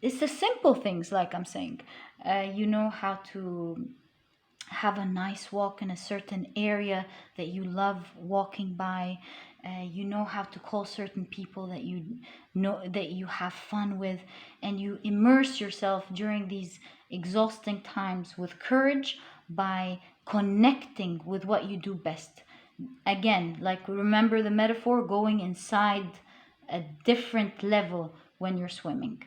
A: It's the simple things, like I'm saying. You know how to have a nice walk in a certain area that you love walking by. You know how to call certain people that you know that you have fun with, and you immerse yourself during these exhausting times with courage by connecting with what you do best. Again, like, remember the metaphor, going inside a different level when you're swimming.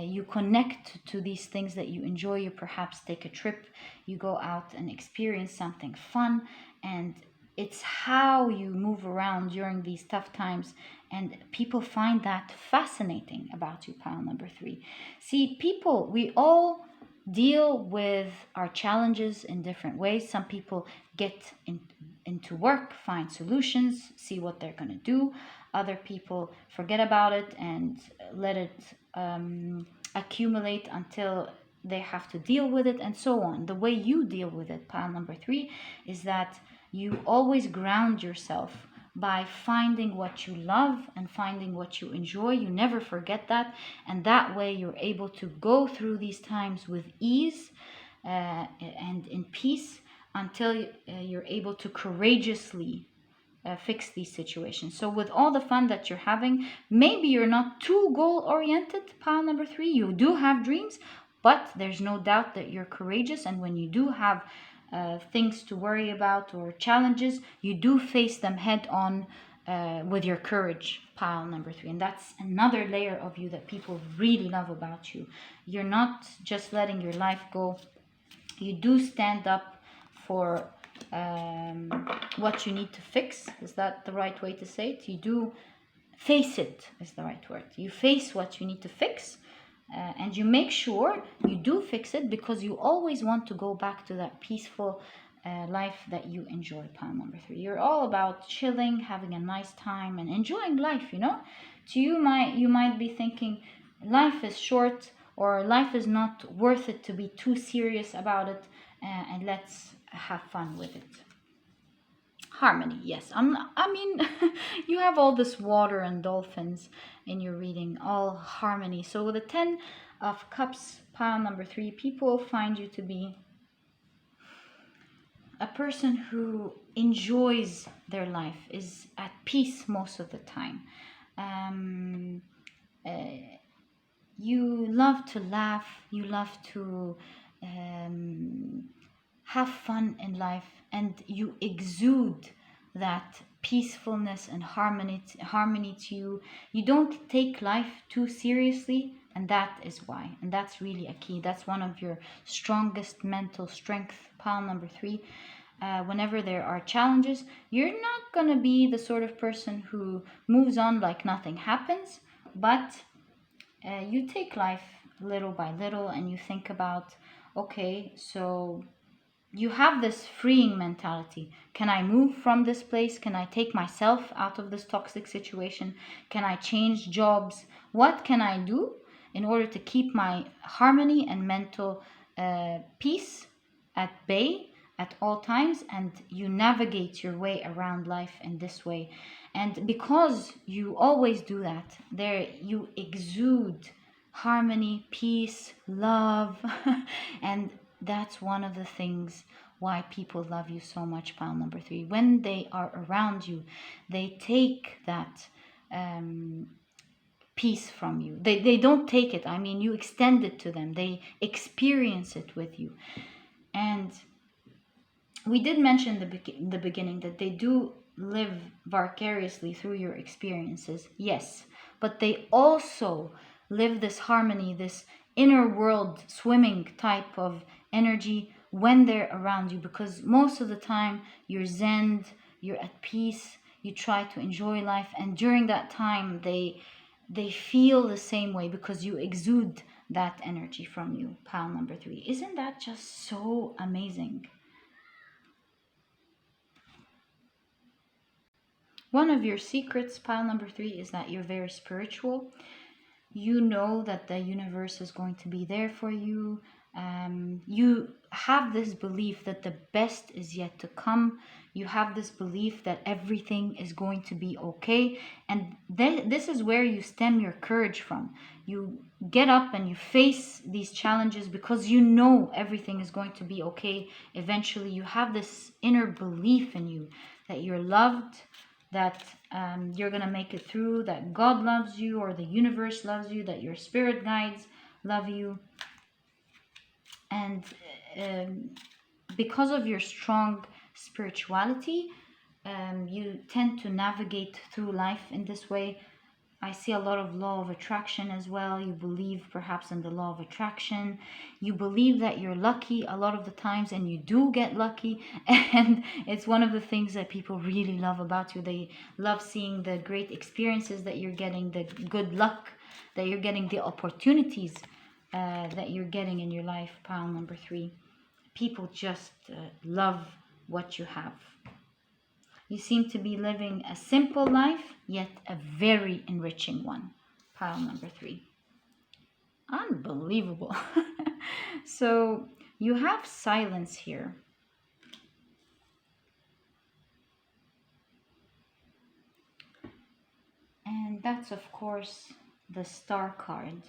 A: You connect to these things that you enjoy. You perhaps take a trip, you go out and experience something fun, and it's how you move around during these tough times, and people find that fascinating about you, pile number 3. See, people, we all deal with our challenges in different ways. Some people get into work, find solutions, see what they're going to do. Other people forget about it and let it accumulate until they have to deal with it, and so on. The way you deal with it, pile number 3, is that you always ground yourself by finding what you love and finding what you enjoy. You never forget that, and that way you're able to go through these times with ease and in peace until you're able to courageously fix these situations. So with all the fun that you're having, maybe you're not too goal-oriented, pile number 3. You do have dreams, but there's no doubt that you're courageous, and when you do have things to worry about or challenges, you do face them head on with your courage, pile number 3. And that's another layer of you that people really love about you. You're not just letting your life go. You do stand up for what you need to fix. Is that the right way to say it? You do face it, is the right word. You face what you need to fix, and you make sure you do fix it, because you always want to go back to that peaceful life that you enjoy, pile number 3. You're all about chilling, having a nice time, and enjoying life, you know. To you might be thinking life is short, or life is not worth it to be too serious about it, and let's have fun with it. Harmony, yes. I mean, you have all this water and dolphins in your reading, all harmony. So with the 10 of Cups, pile number 3, people find you to be a person who enjoys their life, is at peace most of the time. You love to laugh, you love to have fun in life, and you exude that peacefulness and harmony to you. You don't take life too seriously, and that is why. And that's really a key. That's one of your strongest mental strength, pile number 3. whenever there are challenges, you're not going to be the sort of person who moves on like nothing happens, but you take life little by little and you think about, okay, so you have this freeing mentality. Can I move from this place? Can I take myself out of this toxic situation? Can I change jobs? What can I do in order to keep my harmony and mental peace at bay at all times? And you navigate your way around life in this way. And because you always do that, there you exude harmony, peace, love, and that's one of the things why people love you so much, pile number 3. When they are around you, they take that peace from you. They don't take it. I mean, you extend it to them. They experience it with you. And we did mention the beginning that they do live vicariously through your experiences. Yes, but they also live this harmony, this inner world swimming type of energy when they're around you, because most of the time you're zen, you're at peace, you try to enjoy life, and during that time they feel the same way because you exude that energy from you, pile number 3. Isn't that just so amazing? One of your secrets, pile number 3, is that you're very spiritual. You know that the universe is going to be there for you. You have this belief that the best is yet to come. You have this belief that everything is going to be okay. And this is where you stem your courage from. You get up and you face these challenges because you know everything is going to be okay. Eventually, you have this inner belief in you that you're loved, that you're going to make it through, that God loves you or the universe loves you, that your spirit guides love you. And because of your strong spirituality, you tend to navigate through life in this way. I see a lot of law of attraction as well. You believe perhaps in the law of attraction. You believe that you're lucky a lot of the times, and you do get lucky. And it's one of the things that people really love about you. They love seeing the great experiences that you're getting, the good luck that you're getting, the opportunities that you're getting in your life, pile number 3. People just love what you have. You seem to be living a simple life, yet a very enriching one, pile number 3. Unbelievable. So you have silence here. And that's, of course, the Star card,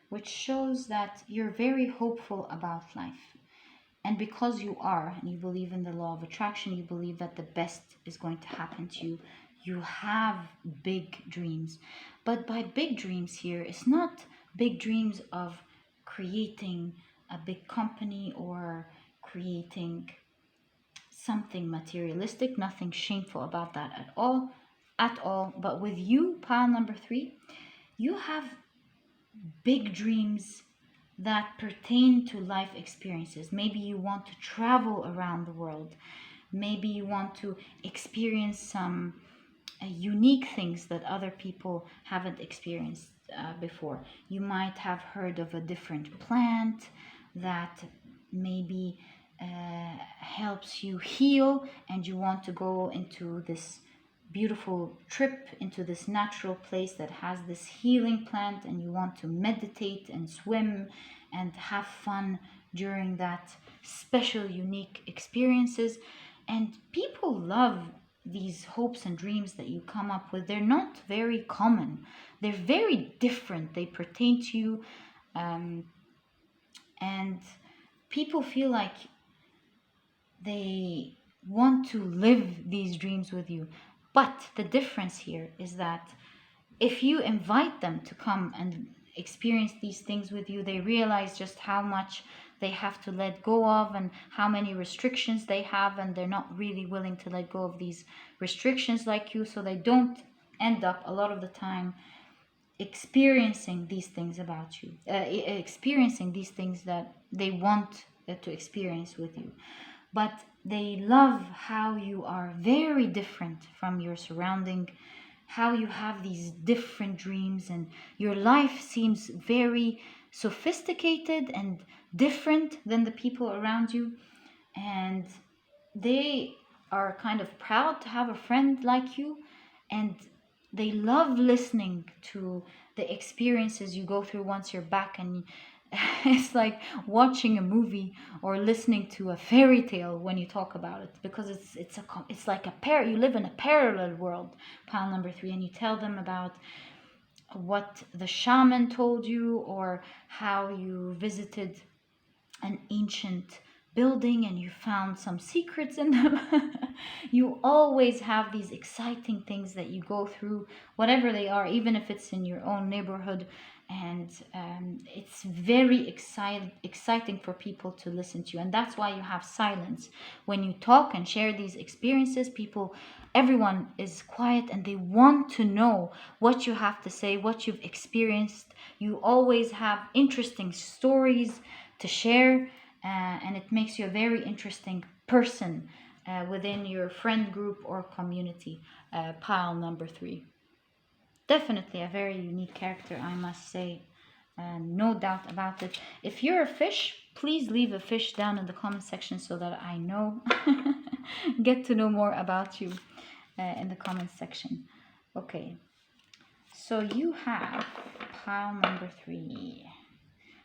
A: which shows that you're very hopeful about life. And because you are, and you believe in the law of attraction, you believe that the best is going to happen to you, you have big dreams. But by big dreams here, it's not big dreams of creating a big company or creating something materialistic. Nothing shameful about that at all. But with you, pile number 3, you have big dreams that pertain to life experiences. Maybe you want to travel around the world. Maybe you want to experience some unique things that other people haven't experienced before. You might have heard of a different plant that maybe helps you heal, and you want to go into this beautiful trip into this natural place that has this healing plant, and you want to meditate and swim and have fun during that special, unique experiences. And people love these hopes and dreams that you come up with. They're not very common, they're very different, they pertain to you, and people feel like they want to live these dreams with you. But the difference here is that if you invite them to come and experience these things with you, they realize just how much they have to let go of and how many restrictions they have, and they're not really willing to let go of these restrictions like you, so they don't end up a lot of the time experiencing these things about you, experiencing these things that they want to experience with you. But They love how you are very different from your surrounding, how you have these different dreams, and your life seems very sophisticated and different than the people around you. And they are kind of proud to have a friend like you, and they love listening to the experiences you go through once you're back. And it's like watching a movie or listening to a fairy tale when you talk about it, because it's like you live in a parallel world, pile number 3, and you tell them about what the shaman told you, or how you visited an ancient building and you found some secrets in them. You always have these exciting things that you go through, whatever they are, even if it's in your own neighborhood. And it's very exciting for people to listen to you. And that's why you have silence. When you talk and share these experiences, everyone is quiet and they want to know what you have to say, what you've experienced. You always have interesting stories to share, and it makes you a very interesting person within your friend group or community. Pile number 3. Definitely a very unique character, I must say. No doubt about it. If you're a fish, please leave a fish down in the comment section so that I know, get to know more about you in the comment section. Okay, so you have pile number 3.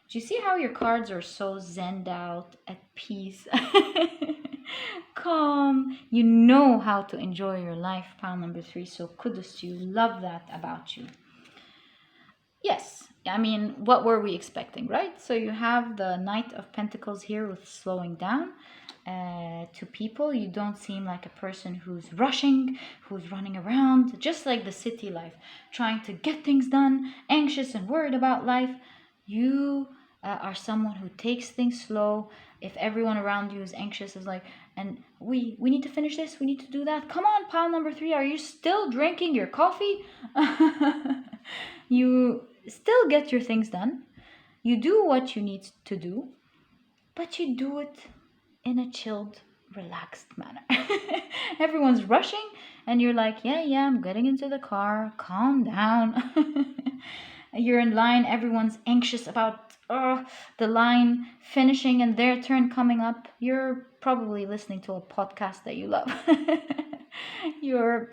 A: Do you see how your cards are so zenned out, at peace, calm? You know how to enjoy your life, pile number 3. So kudos to you. Love that about you. Yes, I mean, what were we expecting, right? So you have the Knight of Pentacles here with slowing down. To people, you don't seem like a person who's rushing, who's running around, just like the city life, trying to get things done, anxious and worried about life. You are someone who takes things slow. If everyone around you is anxious, is like, and we need to finish this, we need to do that. Come on, pile number 3, are you still drinking your coffee? You still get your things done. You do what you need to do, but you do it in a chilled, relaxed manner. Everyone's rushing and you're like, yeah, I'm getting into the car, calm down. You're in line, everyone's anxious about the line finishing and their turn coming up. You're probably listening to a podcast that you love. You're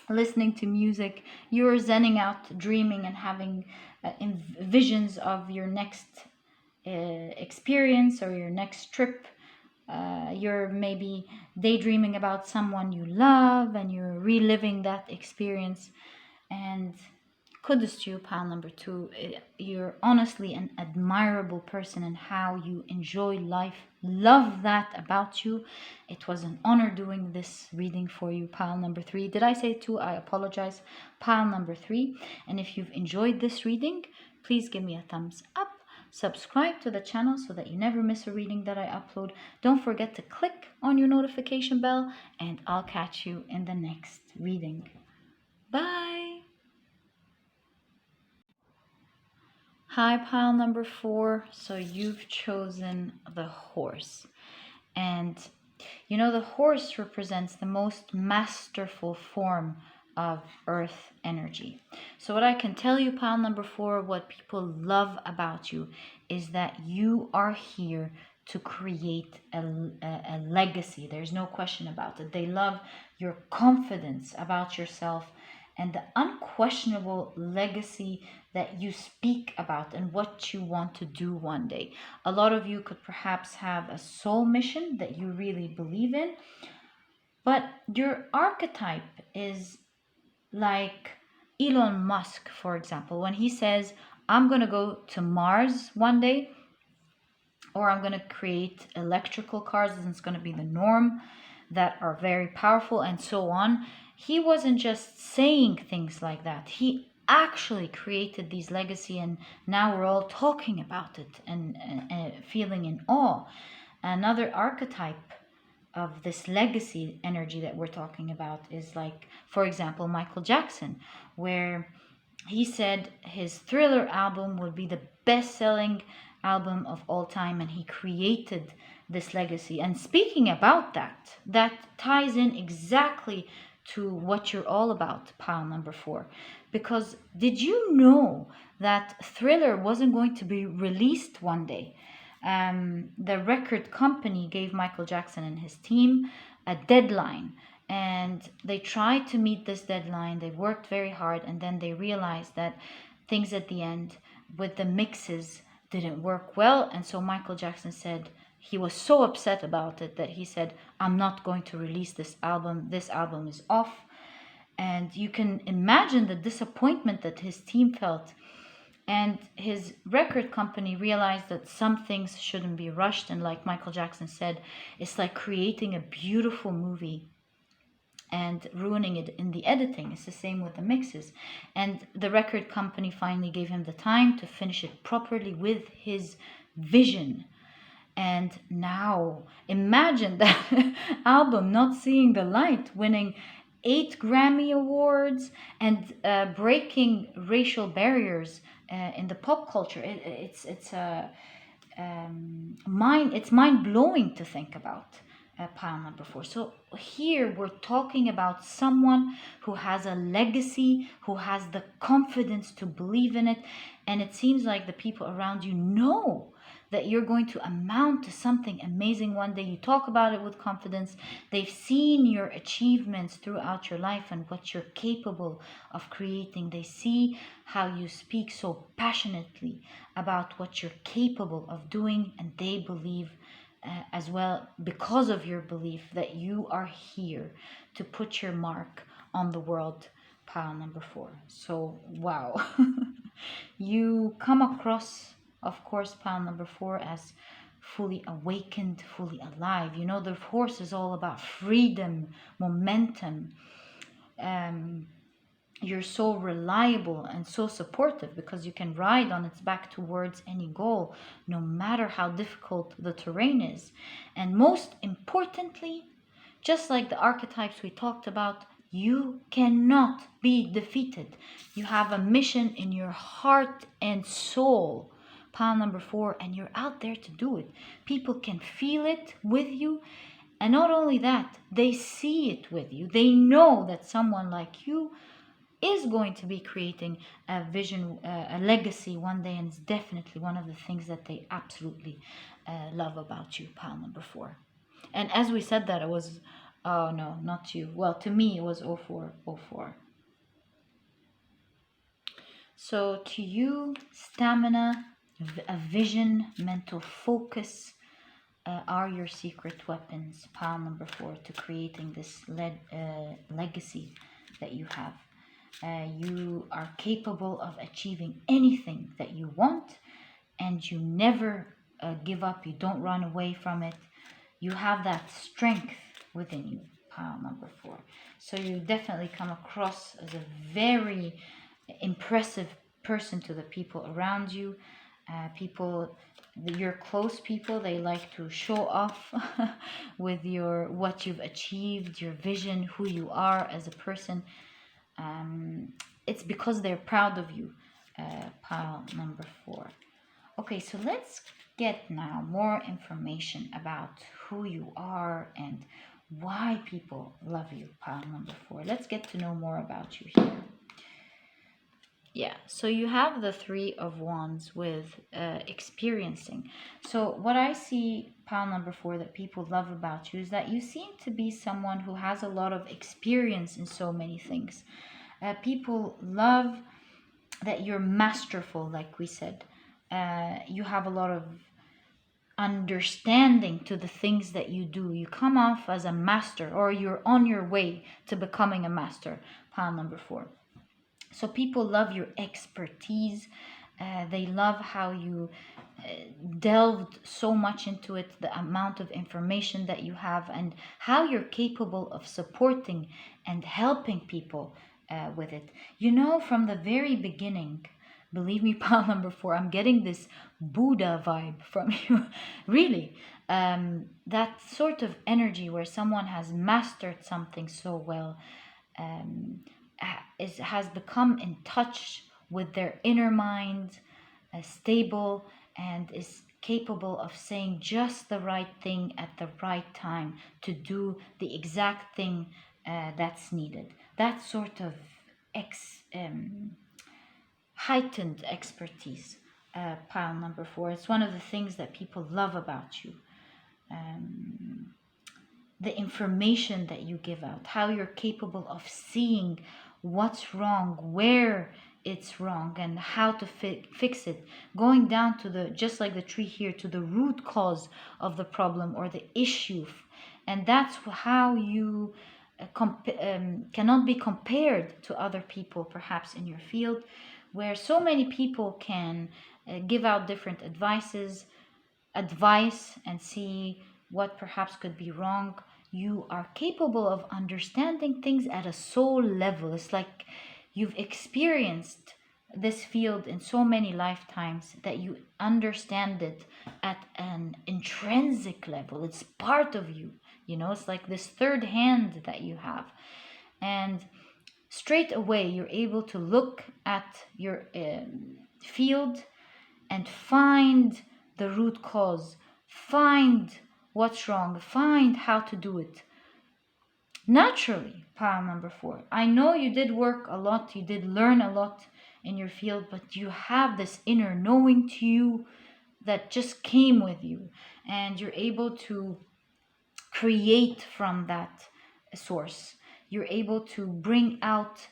A: listening to music. You're zenning out, dreaming and having visions of your next experience or your next trip. You're maybe daydreaming about someone you love and you're reliving that experience. And kudos to you, pile number 2. You're honestly an admirable person in how you enjoy life. Love that about you. It was an honor doing this reading for you, pile number 3. Did I say 2? I apologize. Pile number 3. And if you've enjoyed this reading, please give me a thumbs up. Subscribe to the channel so that you never miss a reading that I upload. Don't forget to click on your notification bell, and I'll catch you in the next reading. Bye! Hi, pile number 4. So you've chosen the horse. And you know, the horse represents the most masterful form of earth energy. So what I can tell you, pile number 4, what people love about you is that you are here to create a legacy. There's no question about it. They love your confidence about yourself and the unquestionable legacy that you speak about and what you want to do one day. A lot of you could perhaps have a soul mission that you really believe in, but your archetype is like Elon Musk, for example, when he says, I'm going to go to Mars one day, or I'm going to create electrical cars and it's going to be the norm that are very powerful and so on. He wasn't just saying things like that. He actually created these legacy, and now we're all talking about it and feeling in awe. Another archetype of this legacy energy that we're talking about is like, for example, Michael Jackson, where he said his Thriller album would be the best-selling album of all time, and he created this legacy. And speaking about that, that ties in exactly to what you're all about, pile number 4. Because did you know that Thriller wasn't going to be released one day? The record company gave Michael Jackson and his team a deadline, and they tried to meet this deadline. They worked very hard, and then they realized that things at the end with the mixes didn't work well. And so Michael Jackson said, he was so upset about it that he said, I'm not going to release this album. This album is off. And you can imagine the disappointment that his team felt. And his record company realized that some things shouldn't be rushed. And like Michael Jackson said, it's like creating a beautiful movie and ruining it in the editing. It's the same with the mixes. And the record company finally gave him the time to finish it properly with his vision. And now imagine that album not seeing the light, winning 8 Grammy Awards, and breaking racial barriers in the pop culture. It's mind blowing to think about. Pile number 4. So here we're talking about someone who has a legacy, who has the confidence to believe in it, and it seems like the people around you know that you're going to amount to something amazing one day. You talk about it with confidence. They've seen your achievements throughout your life and what you're capable of creating. They see how you speak so passionately about what you're capable of doing, and they believe as well, because of your belief, that you are here to put your mark on the world. Pile number 4. So wow. You come across, of course, pile number 4 as fully awakened, fully alive. You know, the horse is all about freedom, momentum. You're so reliable and so supportive because you can ride on its back towards any goal, no matter how difficult the terrain is. And most importantly, just like the archetypes we talked about, you cannot be defeated. You have a mission in your heart and soul, pile number 4, and you're out there to do it. People can feel it with you. And not only that, they see it with you. They know that someone like you is going to be creating a vision, a legacy one day, and it's definitely one of the things that they absolutely love about you, pile number 4. And as we said that, it was, oh no, not you. Well, to me, it was 0404. So to you, stamina, a vision, mental focus are your secret weapons, pile number 4, to creating this legacy that you have. You are capable of achieving anything that you want, and you never give up. You don't run away from it. You have that strength within you, pile number 4. So you definitely come across as a very impressive person to the people around you. People, your close people, they like to show off with what you've achieved, your vision, who you are as a person. It's because they're proud of you, pile number 4. Okay, so let's get now more information about who you are and why people love you, pile number 4. Let's get to know more about you here. Yeah, so you have the 3 of Wands with experiencing. So what I see, pile number 4, that people love about you is that you seem to be someone who has a lot of experience in so many things. People love that you're masterful, like we said. You have a lot of understanding to the things that you do. You come off as a master, or you're on your way to becoming a master, pile number 4. So people love your expertise. They love how you delved so much into it, the amount of information that you have, and how you're capable of supporting and helping people with it. You know, from the very beginning, believe me, pile number 4, I'm getting this Buddha vibe from you. Really, that sort of energy where someone has mastered something so well, has become in touch with their inner mind, stable, and is capable of saying just the right thing at the right time to do the exact thing that's needed. That sort of heightened expertise, pile number 4. It's one of the things that people love about you. The information that you give out, how you're capable of seeing what's wrong, where it's wrong, and how to fix it, going down to the, just like the tree here, to the root cause of the problem or the issue. And that's how you cannot be compared to other people perhaps in your field, where so many people can give out different advice and see what perhaps could be wrong. You are capable of understanding things at a soul level. It's like you've experienced this field in so many lifetimes that you understand it at an intrinsic level. It's part of you, you know, it's like this third hand that you have. And straight away, you're able to look at your field and find the root cause, find what's wrong, find how to do it. Naturally, pile number 4. I know you did work a lot, you did learn a lot in your field, but you have this inner knowing to you that just came with you, and you're able to create from that source. You're able to bring out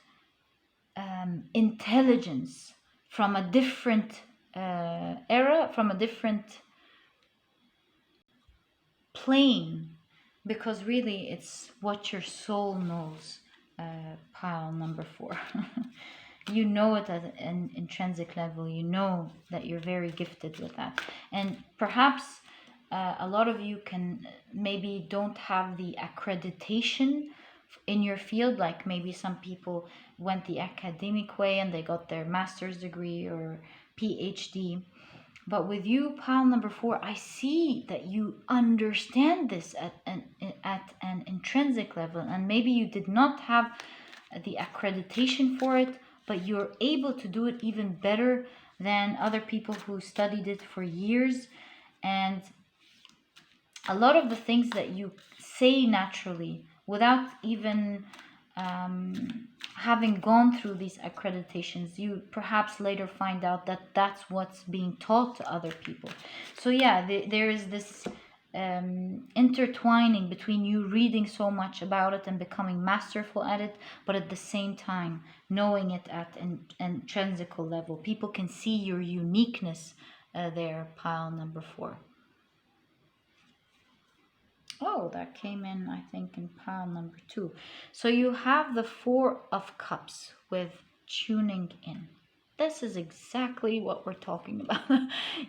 A: intelligence from a different era, from a different plane, because really it's what your soul knows, pile number 4. You know it at an intrinsic level. You know that you're very gifted with that. And perhaps a lot of you can maybe don't have the accreditation in your field, like maybe some people went the academic way and they got their master's degree or PhD. But with you, pile number 4, I see that you understand this at an intrinsic level, and maybe you did not have the accreditation for it, but you're able to do it even better than other people who studied it for years. And a lot of the things that you say naturally without even having gone through these accreditations, you perhaps later find out that that's what's being taught to other people. So yeah, there is this intertwining between you reading so much about it and becoming masterful at it, but at the same time knowing it at an intrinsic level. People can see your uniqueness there, pile number 4. Oh, that came in, I think, in pile number 2. So you have the 4 of Cups with tuning in. This is exactly what we're talking about.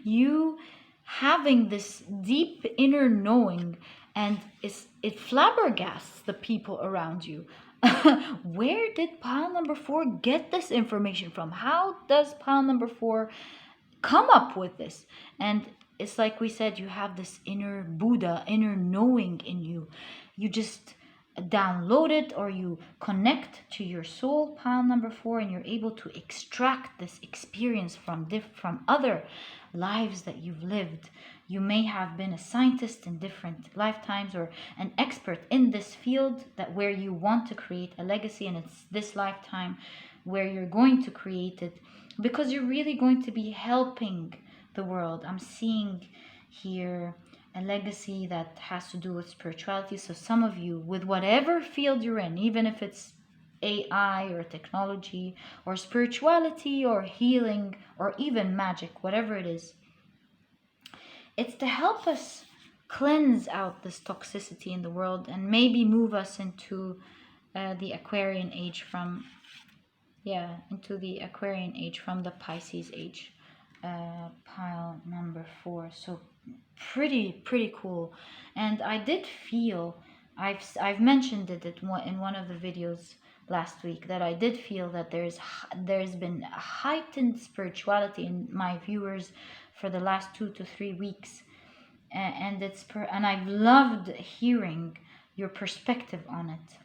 A: You having this deep inner knowing, and it flabbergasts the people around you. Where did pile number 4 get this information from? How does pile number 4 come up with this? And it's like we said, you have this inner Buddha, inner knowing in you. You just download it, or you connect to your soul, pile number 4, and you're able to extract this experience from other lives that you've lived. You may have been a scientist in different lifetimes, or an expert in this field that where you want to create a legacy, and it's this lifetime where you're going to create it, because you're really going to be helping the world. I'm seeing here a legacy that has to do with spirituality. So some of you, with whatever field you're in, even if it's AI or technology or spirituality or healing or even magic, whatever it is, it's to help us cleanse out this toxicity in the world and maybe move us into the Aquarian age from the Pisces age. Pile number 4. So pretty cool. And I did feel, I've mentioned it in one of the videos last week, that I did feel that there's been a heightened spirituality in my viewers for the last 2 to 3 weeks, and I've loved hearing your perspective on it.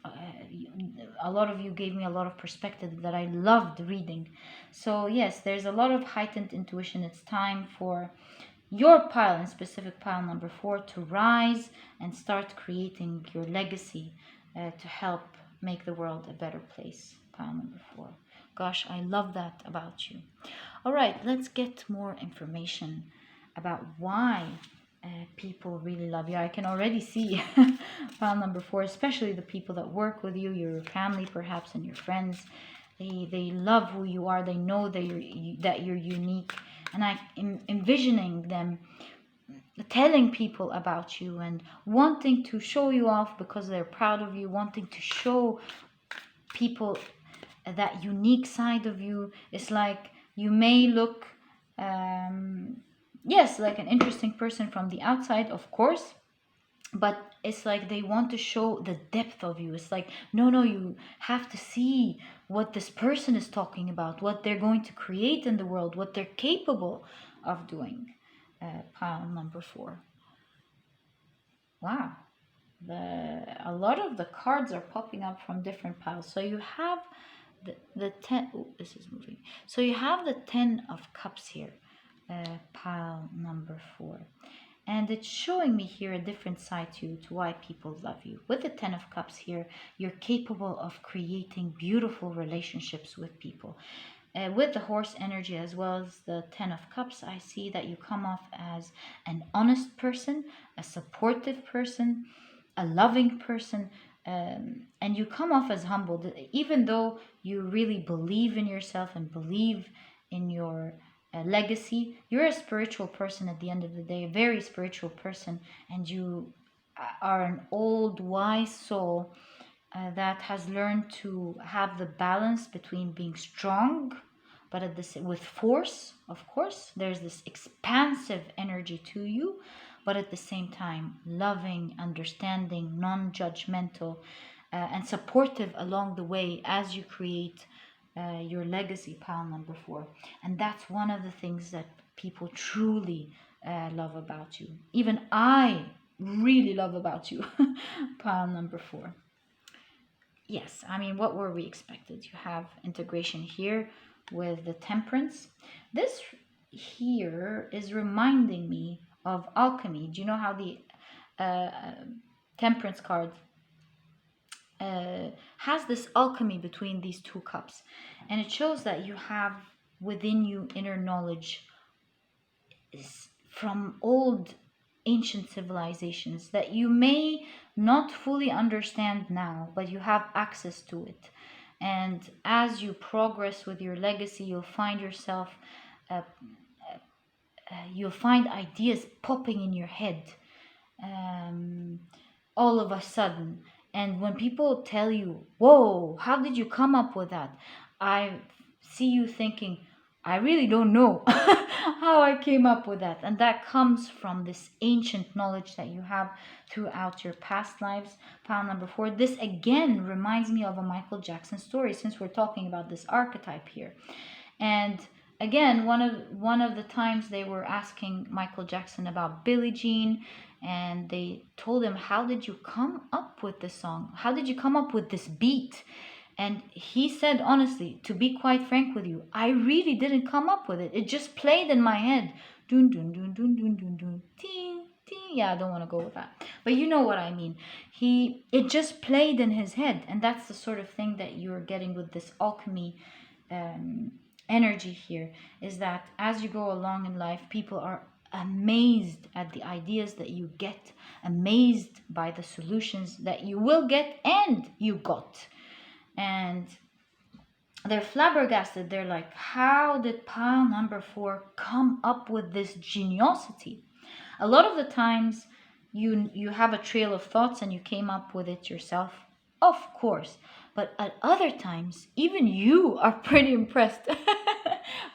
A: A lot of you gave me a lot of perspective that I loved reading. So yes, there's a lot of heightened intuition. It's time for your pile, in specific pile number 4, to rise and start creating your legacy to help make the world a better place. Pile number 4. Gosh, I love that about you. All right, let's get more information about why people really love you. I can already see pile number 4, especially the people that work with you, your family perhaps, and your friends. They love who you are. They know that you're unique, and I'm envisioning them telling people about you and wanting to show you off because they're proud of you, wanting to show people that unique side of you. It's like you may look yes, like an interesting person from the outside, of course, but it's like they want to show the depth of you. It's like, no, you have to see what this person is talking about, what they're going to create in the world, what they're capable of doing. Pile number 4. Wow, a lot of the cards are popping up from different piles. So you have the 10. Oh, this is moving. So you have the 10 of cups here, pile number 4. And it's showing me here a different side to why people love you. With the 10 of cups here, you're capable of creating beautiful relationships with people. With the horse energy as well as the 10 of cups, I see that you come off as an honest person, a supportive person, a loving person, and you come off as humble. Even though you really believe in yourself and believe in your legacy, you're a spiritual person at the end of the day, a very spiritual person, and you are an old wise soul that has learned to have the balance between being strong, but at this with force. Of course, there's this expansive energy to you, but at the same time loving, understanding, non-judgmental, and supportive along the way as you create your legacy, pile number 4. And that's one of the things that people truly love about you. Even I really love about you, pile number 4. Yes, I mean, what were we expected? You have integration here with the temperance. This here is reminding me of alchemy. Do you know how the temperance card has this alchemy between these two cups? And it shows that you have within you inner knowledge from old ancient civilizations that you may not fully understand now, but you have access to it. And as you progress with your legacy, you'll find yourself, you'll find ideas popping in your head all of a sudden. And when people tell you, whoa, how did you come up with that? I see you thinking, I really don't know how I came up with that. And that comes from this ancient knowledge that you have throughout your past lives. Pile number 4. This again reminds me of a Michael Jackson story, since we're talking about this archetype here. And again, one of the times they were asking Michael Jackson about Billie Jean, and they told him, how did you come up with this song? How did you come up with this beat? And he said, honestly, to be quite frank with you, I really didn't come up with it. It just played in my head. Dun dun dun dun dun dun dun. Ting ting. Yeah, I don't want to go with that, but you know what I mean. It just played in his head, and that's the sort of thing that you're getting with this alchemy energy here. Is that as you go along in life, people are amazed at the ideas that you get, amazed by the solutions that you will get and you got. And they're flabbergasted. They're like, how did pile number 4 come up with this geniosity? A lot of the times you have a trail of thoughts and you came up with it yourself, of course, but at other times even you are pretty impressed.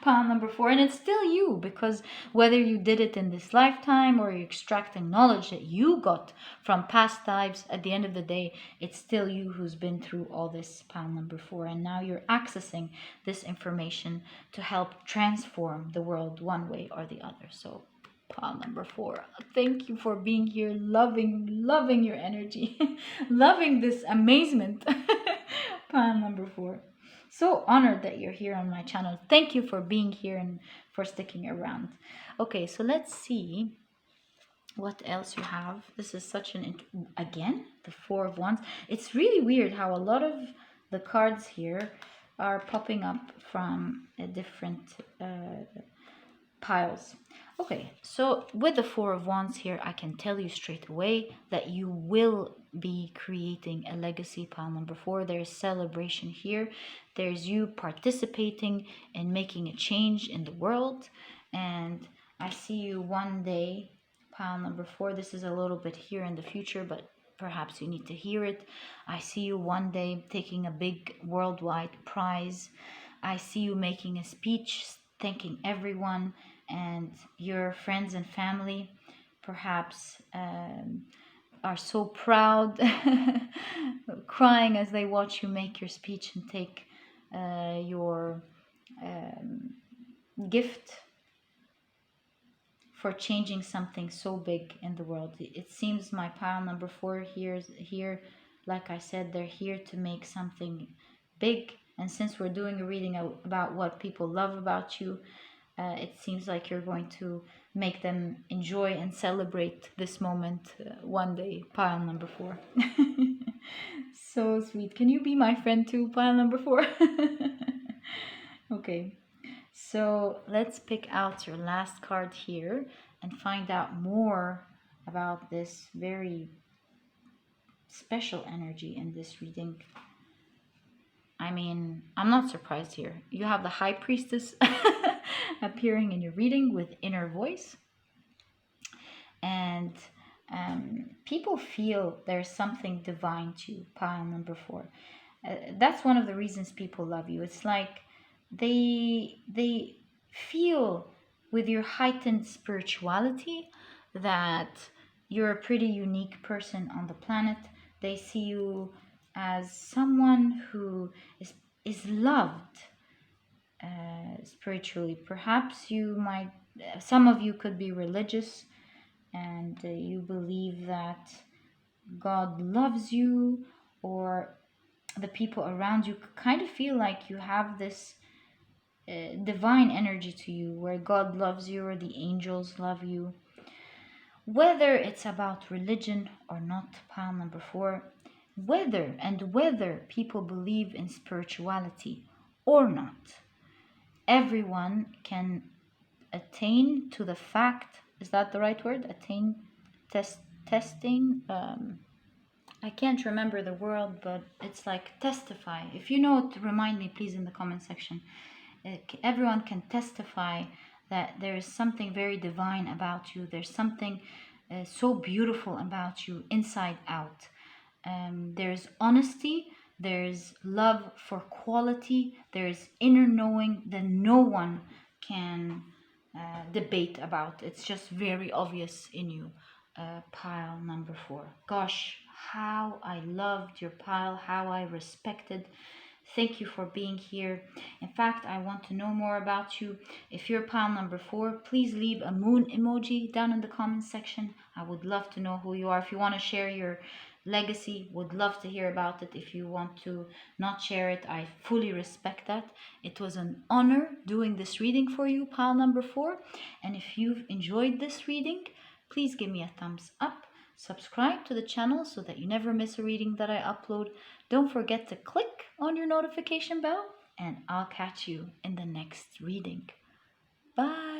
A: Pile number 4, and it's still you, because whether you did it in this lifetime or you're extracting knowledge that you got from past lives, at the end of the day, it's still you who's been through all this. Pile number 4, and now you're accessing this information to help transform the world one way or the other. So pile number 4, thank you for being here, loving your energy, loving this amazement. Pile number 4. So honored that you're here on my channel. Thank you for being here and for sticking around. Okay, so let's see what else you have. This is such an again, the Four of Wands. It's really weird how a lot of the cards here are popping up from a different piles. Okay, so with the Four of Wands here, I can tell you straight away that you will be creating a legacy. Pile number 4, there's celebration here. There's you participating in making a change in the world. And I see you one day, pile number 4. This is a little bit here in the future, but perhaps you need to hear it. I see you one day taking a big worldwide prize. I see you making a speech thanking everyone, and your friends and family perhaps are so proud, crying as they watch you make your speech and take your gift for changing something so big in the world. It seems my pile number 4 here, like I said, they're here to make something big. And since we're doing a reading about what people love about you, it seems like you're going to make them enjoy and celebrate this moment one day, pile number 4. So sweet. Can you be my friend too, pile number 4? Okay, so let's pick out your last card here and find out more about this very special energy in this reading. I mean, I'm not surprised here. You have the High Priestess appearing in your reading with inner voice. And people feel there's something divine to you, pile number 4. That's one of the reasons people love you. It's like they feel with your heightened spirituality that you're a pretty unique person on the planet. They see you as someone who is loved spiritually. Perhaps you might, some of you could be religious, and you believe that God loves you, or the people around you kind of feel like you have this divine energy to you, where God loves you or the angels love you. Whether it's about religion or not, pile number 4, whether people believe in spirituality or not, everyone can attain to the fact, is that the right word? Attain, testing, I can't remember the word, but it's like testify. If you know it, remind me please in the comment section. Everyone can testify that there is something very divine about you. There's something so beautiful about you inside out. There's honesty, there's love for quality, there's inner knowing that no one can debate about. It's just very obvious in you, pile number 4. Gosh, how I loved your pile, how I respected. Thank you for being here. In fact, I want to know more about you. If you're pile number 4, please leave a moon emoji down in the comment section. I would love to know who you are. If you want to share your legacy, would love to hear about it. If you want to not share it, I fully respect that. It was an honor doing this reading for you, pile number 4. And if you've enjoyed this reading, please give me a thumbs up. Subscribe to the channel so that you never miss a reading that I upload. Don't forget to click on your notification bell, and I'll catch you in the next reading. Bye.